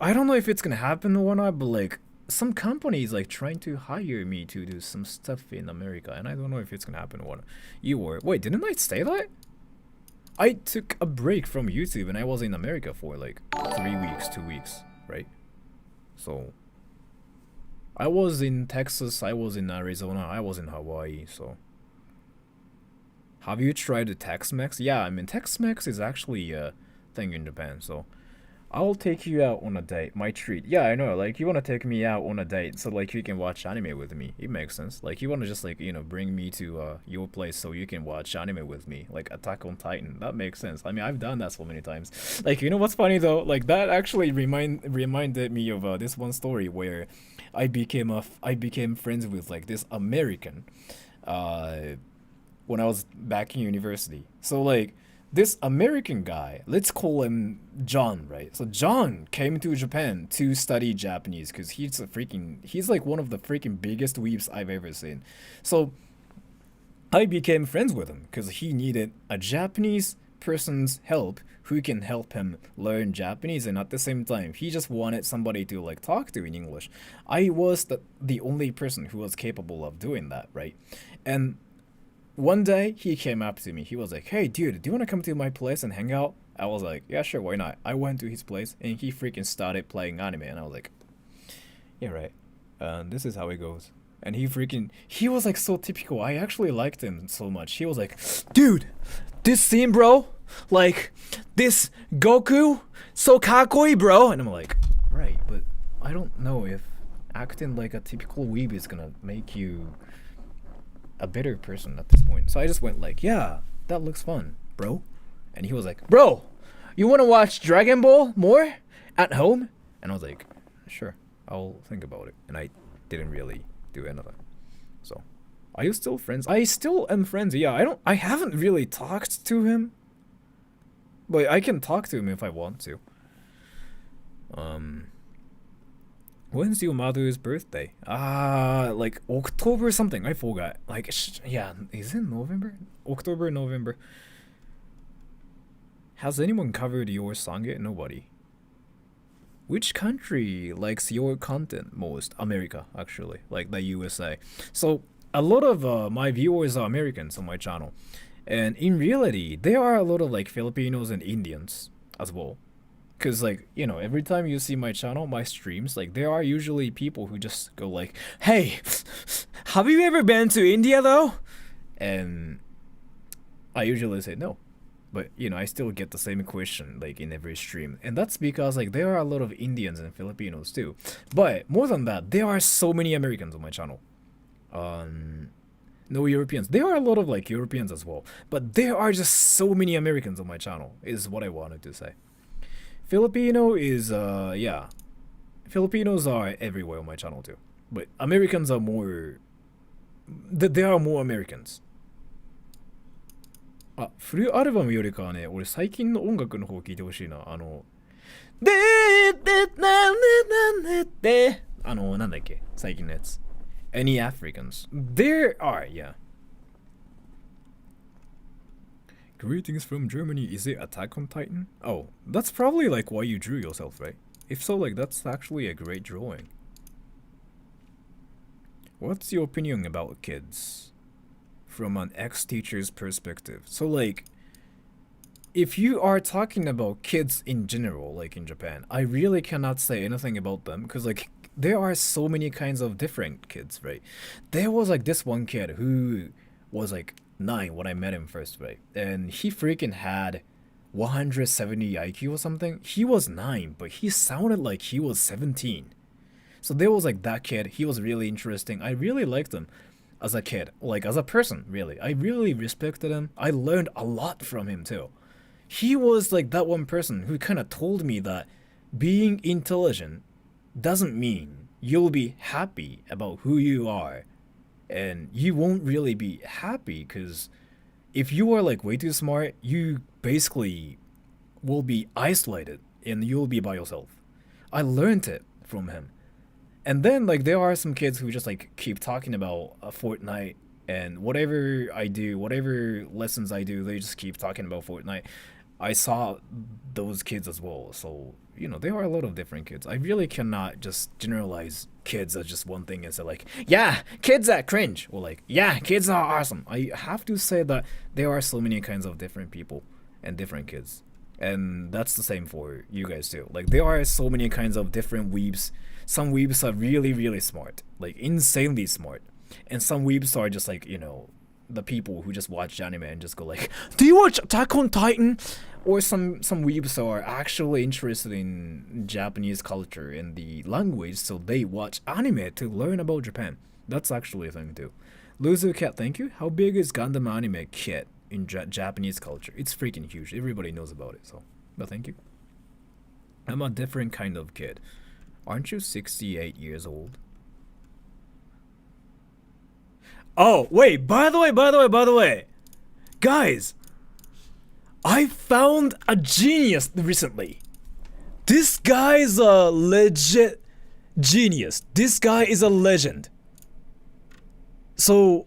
don't know if it's gonna happen or not, but like some companies like trying to hire me to do some stuff in America, and I don't know if it's gonna happen or not. You were wait, didn't I say that? I took a break from YouTube and I was in America for like 3 weeks, 2 weeks, right? So I was in Texas, I was in Arizona, I was in Hawaii, so. Have you tried the Tex-Mex? Yeah, I mean Tex-Mex is actually a thing in Japan, so I'll take you out on a date. My treat. Yeah, I know. Like, you want to take me out on a date so, like, you can watch anime with me. It makes sense. Like, you want to just, like, you know, bring me to your place so you can watch anime with me. Like, Attack on Titan. That makes sense. I mean, I've done that so many times. Like, you know what's funny, though? Like, that actually reminded me of this one story where I became friends with, like, this American when I was back in university. So, like, this American guy, let's call him John, right? So John came to Japan to study Japanese because he's like one of the freaking biggest weebs I've ever seen. So I became friends with him because he needed a Japanese person's help who can help him learn Japanese, and at the same time he just wanted somebody to like talk to in English. I was the only person who was capable of doing that, right? And one day, he came up to me. He was like, hey, dude, do you want to come to my place and hang out? I was like, yeah, sure, why not? I went to his place, and he freaking started playing anime, and I was like, yeah, right. This is how it goes. And he was like so typical. I actually liked him so much. He was like, dude, this scene, bro, like, this Goku, so kakoi, bro. And I'm like, right, but I don't know if acting like a typical weeb is gonna make you a better person at this point. So I just went like, yeah, that looks fun, bro. And he was like, bro, you want to watch Dragon Ball more at home? And I was like, sure, I'll think about it. And I didn't really do anything. So are you still friends? I still am friends. Yeah, I haven't really talked to him, but I can talk to him if I want to. When's your mother's birthday? Like October something. I forgot. Like, yeah, is it November? October, November. Has anyone covered your song yet? Nobody. Which country likes your content most? America, actually. Like the USA. So, a lot of my viewers are Americans on my channel. And in reality, there are a lot of like Filipinos and Indians as well. Because, like, you know, every time you see my channel, my streams, like, there are usually people who just go like, hey, have you ever been to India, though? And I usually say no. But, you know, I still get the same question, like, in every stream. And that's because, like, there are a lot of Indians and Filipinos, too. But, more than that, there are so many Americans on my channel. No Europeans. There are a lot of, like, Europeans as well. But there are just so many Americans on my channel, is what I wanted to say. Filipino is, yeah. Filipinos are everywhere on my channel too. But Americans are more... there are more Americans. あ、フルアルバムよりかはね、俺最近の音楽の方聞いてほしいな。でなんだっけ最近のやつ。Any Africans? There are, yeah. Greetings from Germany. Is it Attack on Titan? Oh, that's probably like why you drew yourself, right? If so, like that's actually a great drawing. What's your opinion about kids? From an ex-teacher's perspective. So like, if you are talking about kids in general, like in Japan, I really cannot say anything about them because like there are so many kinds of different kids, right? There was like this one kid who was like 9 when I met him first, right? And he freaking had 170 IQ or something. He was 9, but he sounded like he was 17. So there was like that kid. He was really interesting. I really liked him as a kid, like as a person, really. I really respected him. I learned a lot from him too. He was like that one person who kind of told me that being intelligent doesn't mean you'll be happy about who you are. And you won't really be happy because if you are like way too smart, you basically will be isolated and you'll be by yourself. I learned it from him. And then like there are some kids who just like keep talking about Fortnite, and whatever I do, whatever lessons I do, they just keep talking about Fortnite. I saw those kids as well. So, you know, there are a lot of different kids. I really cannot just generalize kids as just one thing and say like, yeah, kids are cringe, or like, yeah, kids are awesome. I have to say that there are so many kinds of different people and different kids. And that's the same for you guys too. Like there are so many kinds of different weebs. Some weebs are really, really smart, like insanely smart. And some weebs are just like, you know, the people who just watch anime and just go like, do you watch Attack on Titan? Or some weebs are actually interested in Japanese culture and the language, so they watch anime to learn about Japan. That's actually a thing too. Loser Cat, thank you. How big is Gundam anime kit in Japanese culture? It's freaking huge. Everybody knows about it, so. But thank you. I'm a different kind of kid. Aren't you 68 years old? Oh, wait, by the way. Guys, I found a genius recently. This guy's a legit genius. This guy is a legend. So,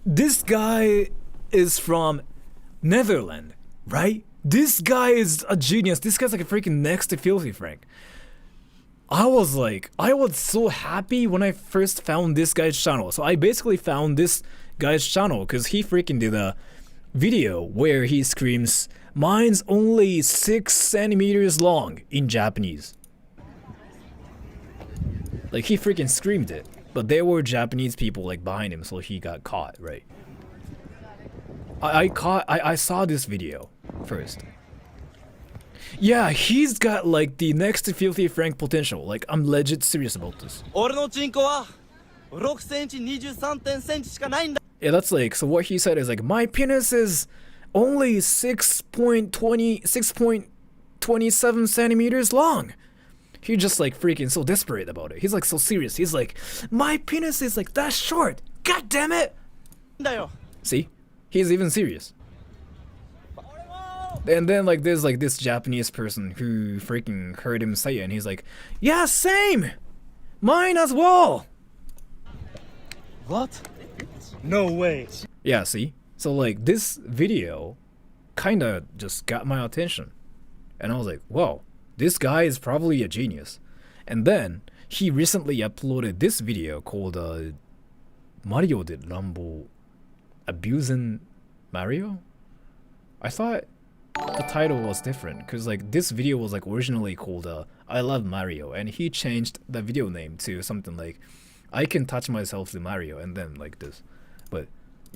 this guy is from Netherlands, right? This guy is a genius. This guy's like a freaking next to Filthy Frank. I was so happy when I first found this guy's channel. So I basically found this guy's channel because he freaking did a video where he screams, "Mine's only 6 centimeters long" in Japanese. Like he freaking screamed it, but there were Japanese people like behind him, so he got caught, right? I saw this video first. Yeah, he's got like the next to Filthy Frank potential. Like I'm legit serious about this. 俺のチンコは6センチ23センチしかないんだ。 Yeah, that's like, so what he said is like, my penis is only 6.27 centimeters long. He just like freaking so desperate about it. He's like so serious. He's like, my penis is like that short. God damn it. See? He's even serious. And then like there's like this Japanese person who freaking heard him say it, and he's like, yeah, same! Mine as well! What? No way. Yeah, see? So like this video kinda just got my attention. And I was like, whoa, this guy is probably a genius. And then he recently uploaded this video called Mario did Rambo Abusing Mario? I thought the title was different because like this video was like originally called I Love Mario, and he changed the video name to something like I Can Touch Myself to Mario, and then like this. But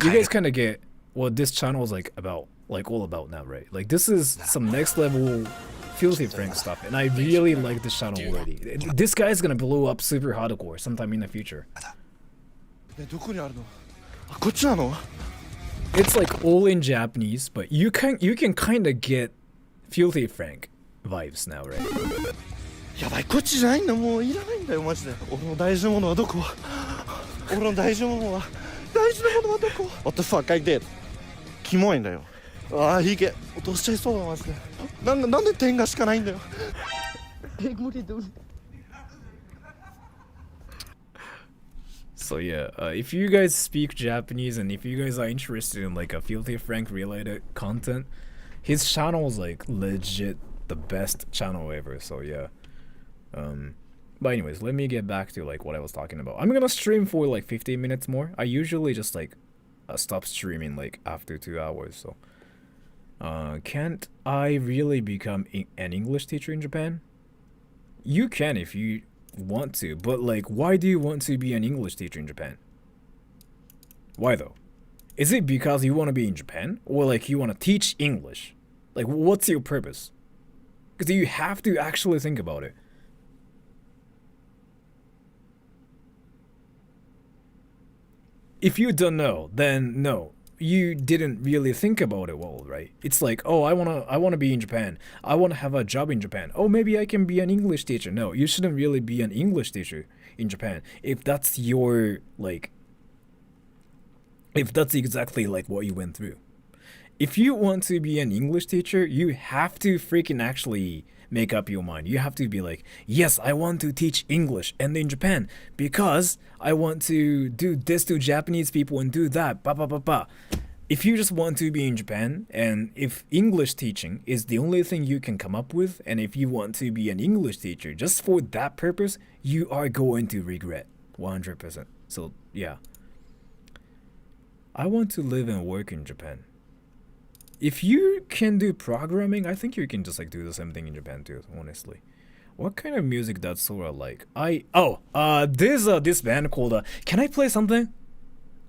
you guys kind of get what this channel is like about, like all about now, right? Like this is some next level Filthy Frank stuff, and I really like this channel already. This guy's gonna blow up super hardcore sometime in the future. It's like all in Japanese, but you can kind of get Filthy Frank vibes now, right? やばい、こっちじゃないんだ、もういらないんだよマジで。俺の大事なものはどこ？俺の大事なものはどこ？ What the fuck I did？ キモいんだよ。ああ、いいけ。落としちゃいそうだマジで。なんで点がしかないんだよ。無理だ。 So yeah, if you guys speak Japanese and if you guys are interested in like a Filthy Frank related content, his channel is like legit the best channel ever. So yeah. But anyways, let me get back to like what I was talking about. I'm gonna stream for like 15 minutes more. I usually just like stop streaming like after 2 hours. So can't I really become an English teacher in Japan? You can if you want to, but like why do you want to be an English teacher in Japan? Why though? Is it because you want to be in Japan, or like you want to teach English? Like what's your purpose? Because you have to actually think about it. If you don't know, then no, you didn't really think about it well, right? It's like, oh, I wanna be in Japan. I wanna have a job in Japan. Oh, maybe I can be an English teacher. No, you shouldn't really be an English teacher in Japan if that's your like, if that's exactly like what you went through. if you want to be an English teacher, you have to freaking actually make up your mind. You have to be like, yes, I want to teach English and in Japan because I want to do this to Japanese people and do that. Ba ba ba ba. If you just want to be in Japan, and if English teaching is the only thing you can come up with, and if you want to be an English teacher just for that purpose, you are going to regret 100%. So yeah, I want to live and work in Japan. If you can do programming, I think you can just like do the same thing in Japan too, honestly. What kind of music does Sora like? There's this band called can I play something?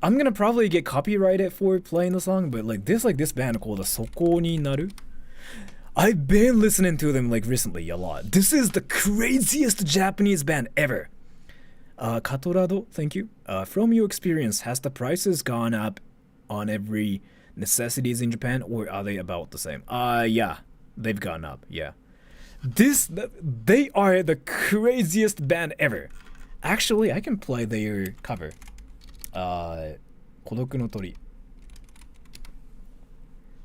I'm gonna probably get copyrighted for playing the song, but like this band called Soko ni Naru. I've been listening to them like recently a lot. This is the craziest Japanese band ever. Katorado, thank you. From your experience, has the prices gone up on every necessities in Japan, or are they about the same? Yeah, they've gone up. Yeah, they are the craziest band ever. Actually, I can play their cover. Kodoku no Tori.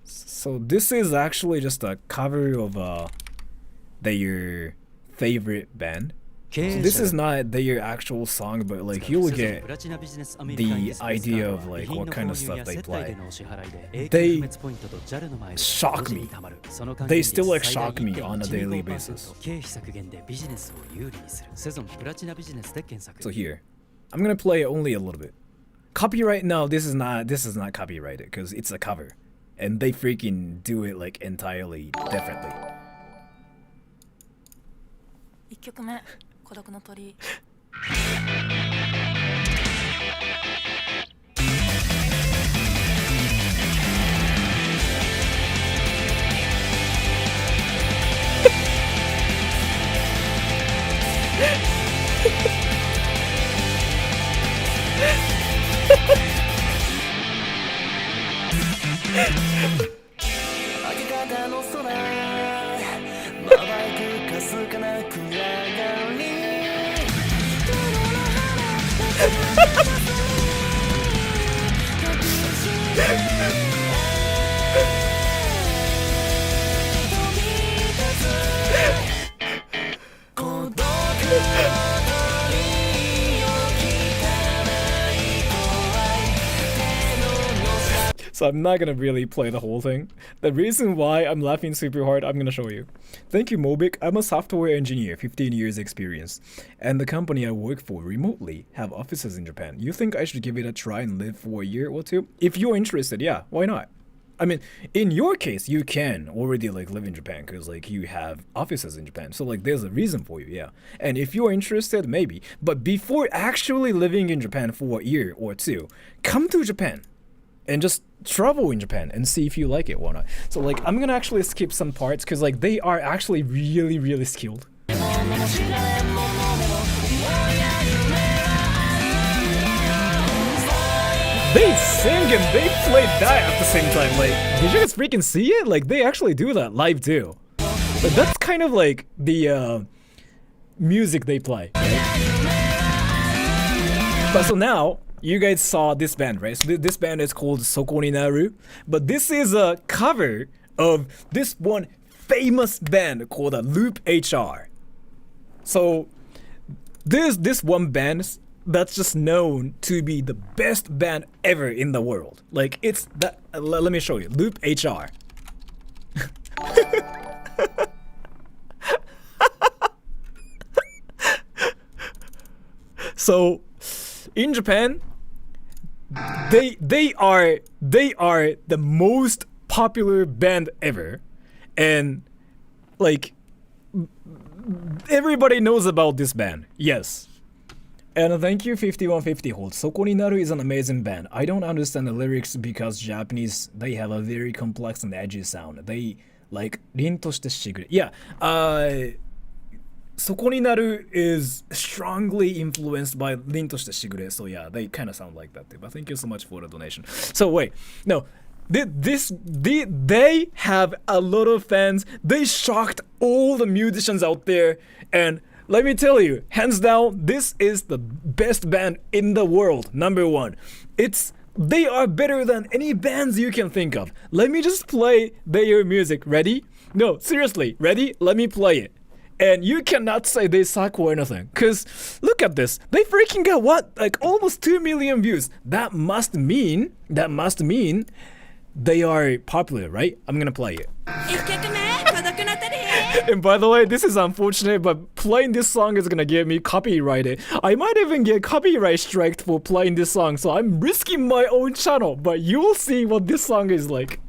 So this is actually just a cover of their favorite band. So this is not their actual song, but like you'll get the idea of like what kind of stuff they play. They shock me. They still like shock me on a daily basis. So here, I'm gonna play only a little bit. Copyright? No, this is not copyrighted because it's a cover, and they freaking do it like entirely differently. 1曲目孤独の鳥 明け方の空まばゆくかすかな暗がり So I'm not gonna really play the whole thing. The reason why I'm laughing super hard, I'm gonna show you. Thank you, Mobik. I'm a software engineer, 15 years experience. And the company I work for remotely have offices in Japan. You think I should give it a try and live for a year or two? If you're interested, yeah, why not? I mean, in your case, you can already like live in Japan because like you have offices in Japan. So like there's a reason for you, yeah. And if you're interested, maybe. But before actually living in Japan for a year or two, come to Japan and just travel in Japan and see if you like it or not. So like I'm gonna actually skip some parts because like they are actually really, really skilled. They sing and they play that at the same time. Like, did you guys freaking see it? Like, they actually do that live too. But that's kind of like the music they play. Right? But so now, you guys saw this band, right? So this band is called Soko ni Naru. But this is a cover of this one famous band called Loop HR. So there's this one band that's just known to be the best band ever in the world. Like it's that. Let me show you. Loop HR. So in Japan, they are the most popular band ever, and like everybody knows about this band. Yes. And thank you 5150 Hold. Soko ni Naru is an amazing band. I don't understand the lyrics because Japanese, they have a very complex and edgy sound. They like rin to shite shigure. Yeah. Soko ni Naru is strongly influenced by rin to shite shigure. So yeah, they kind of sound like that too. But thank you so much for the donation. So wait, no. They have a lot of fans. They shocked all the musicians out there, and let me tell you, hands down, this is the best band in the world, #1. It's They are better than any bands you can think of. Let me just play their music. Ready? No, seriously, ready? Let me play it. And you cannot say they suck or anything. Cause look at this. They freaking got what? Like almost 2 million views. That must mean they are popular, right? I'm gonna play it. And by the way, this is unfortunate, but playing this song is gonna get me copyrighted. I might even get copyright striked for playing this song, so I'm risking my own channel, but you will see what this song is like.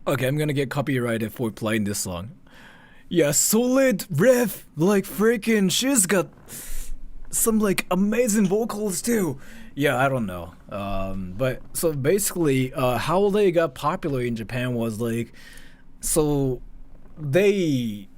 Okay, I'm gonna get copyrighted for playing this song. Yeah, solid riff, like freaking, she's got some like amazing vocals too. Yeah, I don't know. But so basically, how they got popular in Japan was like, so they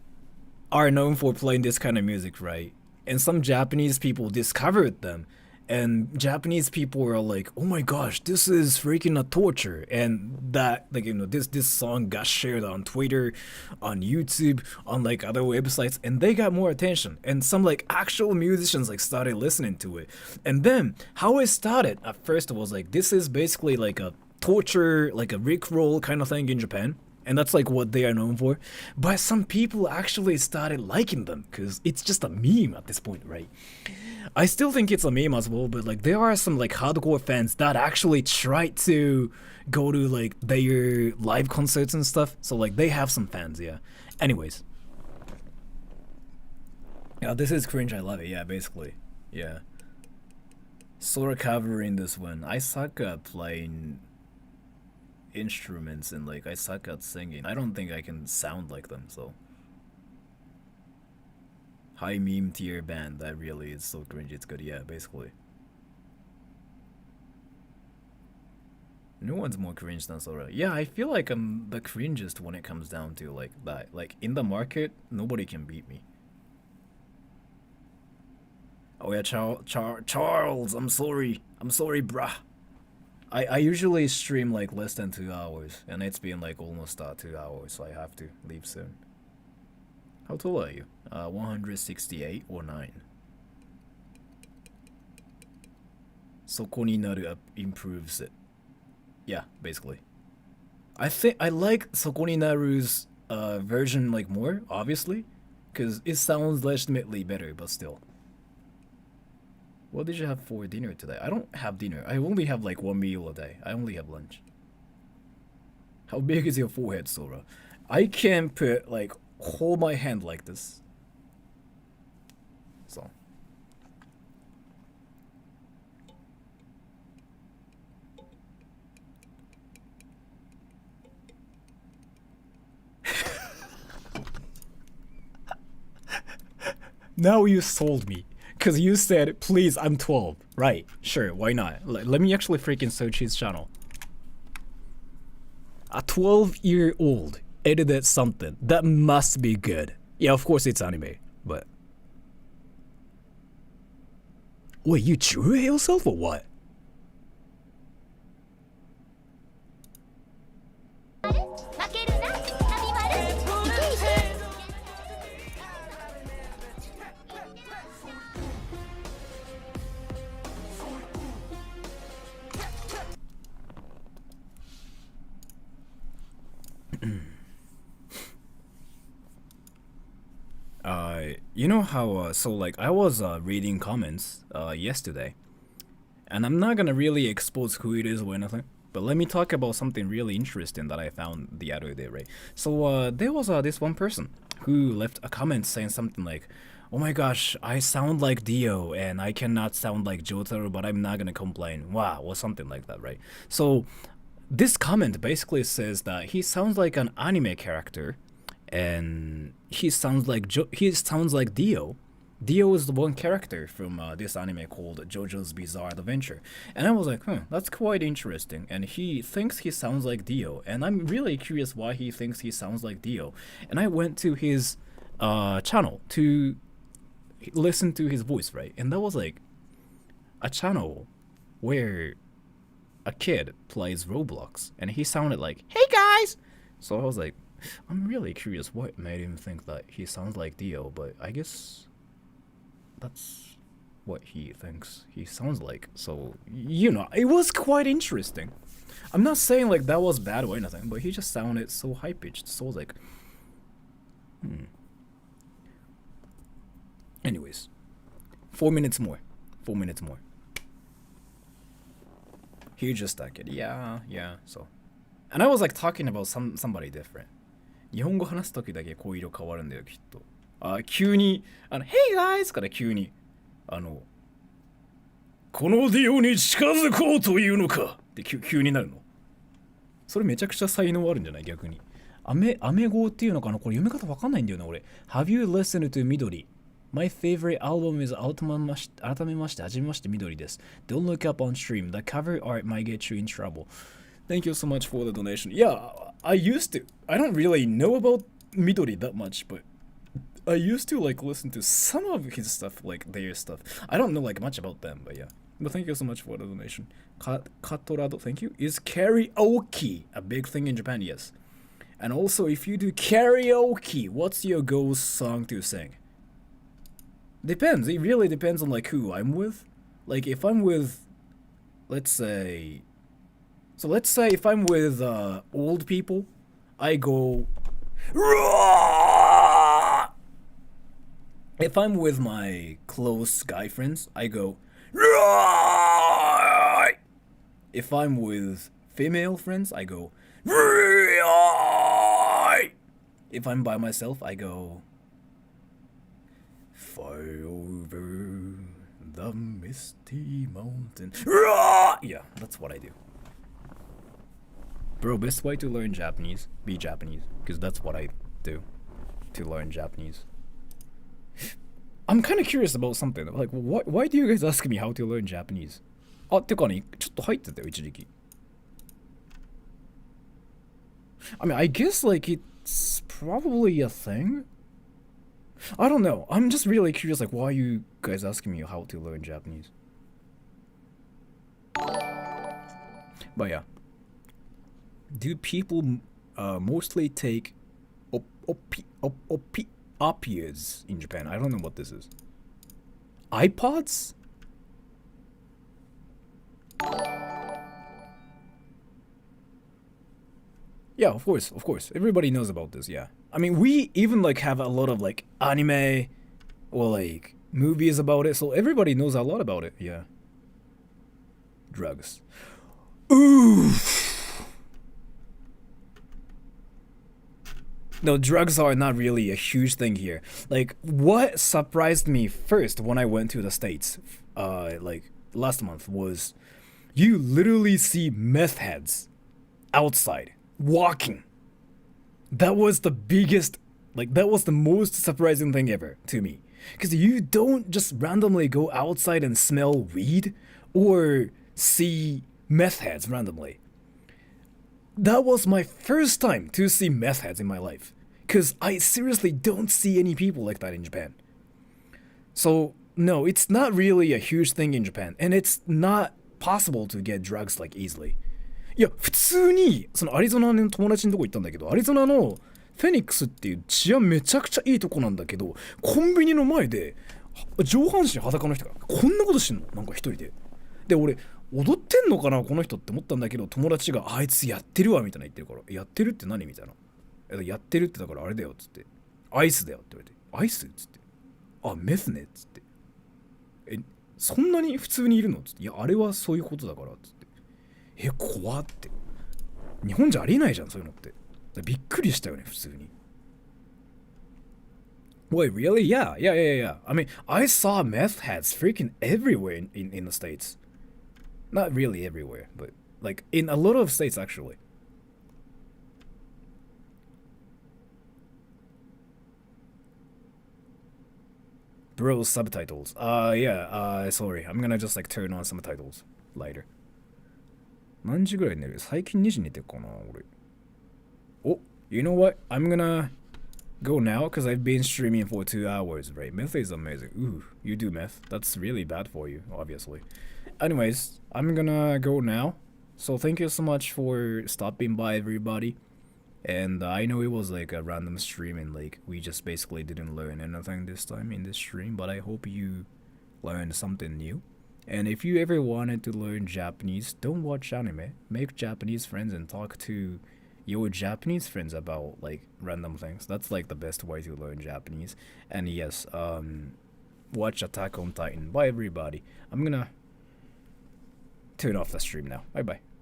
are known for playing this kind of music, right? And some Japanese people discovered them. And Japanese people were like, oh my gosh, this is freaking a torture. And that, like, you know, this song got shared on Twitter, on YouTube, on like other websites, and they got more attention. And some like actual musicians like started listening to it. And then how it started at first was like, this is basically like a torture, like a Rickroll kind of thing in Japan. And that's like what they are known for. But some people actually started liking them because it's just a meme at this point, right? I still think it's a meme as well, but like there are some like hardcore fans that actually try to go to like their live concerts and stuff. So like they have some fans, yeah. Anyways. Yeah, this is cringe, I love it, yeah, basically. Yeah. Sora covering this one. I suck at playing instruments and like I suck at singing. I don't think I can sound like them, so high meme tier band, that really is so cringy, it's good, yeah, basically. No one's more cringe than Sora. Yeah, I feel like I'm the cringest when it comes down to like that. Like in the market, nobody can beat me. Oh yeah, Charles, I'm sorry, bruh. I usually stream like less than 2 hours, and it's been like almost 2 hours, so I have to leave soon. How tall are you? 168 or 9? そこになる improves it. Yeah, basically. I think I like そこになru's version like more, obviously, because it sounds legitimately better, but still. What did you have for dinner today? I don't have dinner. I only have like 1 meal a day. I only have lunch. How big is your forehead, Sora? I can put like hold my hand like this. So. Now you sold me. Because you said, please, I'm 12. Right, sure, why not? Let me actually freaking search his channel. A 12-year-old edited something. That must be good. Yeah, of course it's anime, but... Wait, you drew it yourself or what? You know how, so like I was reading comments yesterday, and I'm not gonna really expose who it is or anything, but let me talk about something really interesting that I found the other day, right? So there was this one person who left a comment saying something like, "Oh my gosh, I sound like Dio and I cannot sound like Jotaro, but I'm not gonna complain." Wow, or something like that, right? So this comment basically says that he sounds like an anime character, and he sounds like Dio. Dio is the one character from this anime called JoJo's Bizarre Adventure. And I was like, that's quite interesting. And he thinks he sounds like Dio. And I'm really curious why he thinks he sounds like Dio. And I went to his channel to listen to his voice, right? And that was like a channel where a kid plays Roblox. And he sounded like, "Hey guys!" So I was like, I'm really curious what made him think that he sounds like Dio. But I guess that's what he thinks he sounds like. So, it was quite interesting. I'm not saying like that was bad or anything, but he just sounded so high-pitched. So I was like, Anyways, 4 minutes more. 4 minutes more. He just that kid. Yeah, so. And I was like talking about somebody different. 日本語話すときだけ声色変わるんだよ、きっと。急にHey guys から急にこのディオに近づこうというのかって急になるの。それめちゃくちゃ才能あるんじゃない？逆に。アメ語っていうのかな、これ読み方わかんないんだよね、俺。Have you listened to 緑? My favorite album is 改めまして、はじめまして緑です。Don't look up on stream. The cover art might get you in trouble. Thank you so much for the donation. Yeah, I used to. I don't really know about 緑 that much, but I used to like listen to some of his stuff, like their stuff. I don't know like much about them, but yeah. But thank you so much for the donation. Katorado, thank you. Is karaoke a big thing in Japan? Yes. And also, if you do karaoke, what's your ghost song to sing? Depends. It really depends on like who I'm with. Like if I'm with, let's say if I'm with old people, I go. If I'm with my close guy friends, I go. If I'm with female friends, I go. If I'm by myself, I go. Fly over the misty mountain. Yeah, that's what I do. Bro, best way to learn Japanese, be Japanese, because that's what I do to learn Japanese. I'm kind of curious about something. Like, why do you guys ask me how to learn Japanese? てかね、ちょっと入ってたよ、一時期。I mean, I guess like it's probably a thing. I don't know. I'm just really curious, like, why are you guys asking me how to learn Japanese? But yeah. Do people mostly take opioids in Japan? I don't know what this is. iPods? Yeah, of course. Everybody knows about this, yeah. I mean, we even like have a lot of like anime or like movies about it, so everybody knows a lot about it, yeah. Drugs. Ooh. No, drugs are not really a huge thing here. Like, what surprised me first when I went to the States, like last month, was you literally see meth heads outside walking. That was the biggest, like, that was the most surprising thing ever to me. Because you don't just randomly go outside and smell weed or see meth heads randomly. That was my first time to see meth heads in my life. Because I seriously don't see any people like that in Japan. So, no, it's not really a huge thing in Japan. And it's not possible to get drugs like easily. いや、普通に、そのアリゾナの友達のとこ行ったんだけど、アリゾナのフェニックスっていう治安めちゃくちゃいいとこなんだけど、コンビニの前で上半身裸の人がこんなことしてんの、なんか一人で。で、俺、踊ってんのかなこの人って思ったんだけど、友達があいつやってるわみたいな言ってるから、やってるって何みたいな。やってるってだからあれだよっつって、アイスだよって言われて、アイスっつって、あ、メスねっつって、そんなに普通にいるのっつって、いや、あれはそういうことだからっつって、怖って、日本じゃありえないじゃんそういうのって。びっくりしたよね普通に。Wait, really? Yeah. I mean, I saw meth heads freaking everywhere in the States. Not really everywhere, but like in a lot of states actually. Bro, subtitles. Sorry. I'm gonna just like turn on subtitles later. 何時ぐらい寝る？最近2時寝てるかな俺。Oh, you know what? I'm gonna go now because I've been streaming for 2 hours, right? Meth is amazing. Ooh, you do meth. That's really bad for you, obviously. Anyways, I'm gonna go now. So thank you so much for stopping by, everybody. And I know it was like a random stream and like we just basically didn't learn anything this time in this stream, but I hope you learned something new. And if you ever wanted to learn Japanese, don't watch anime. Make Japanese friends and talk to your Japanese friends about like random things. That's like the best way to learn Japanese. And yes, watch Attack on Titan. Bye everybody. I'm gonna turn off the stream now. Bye bye.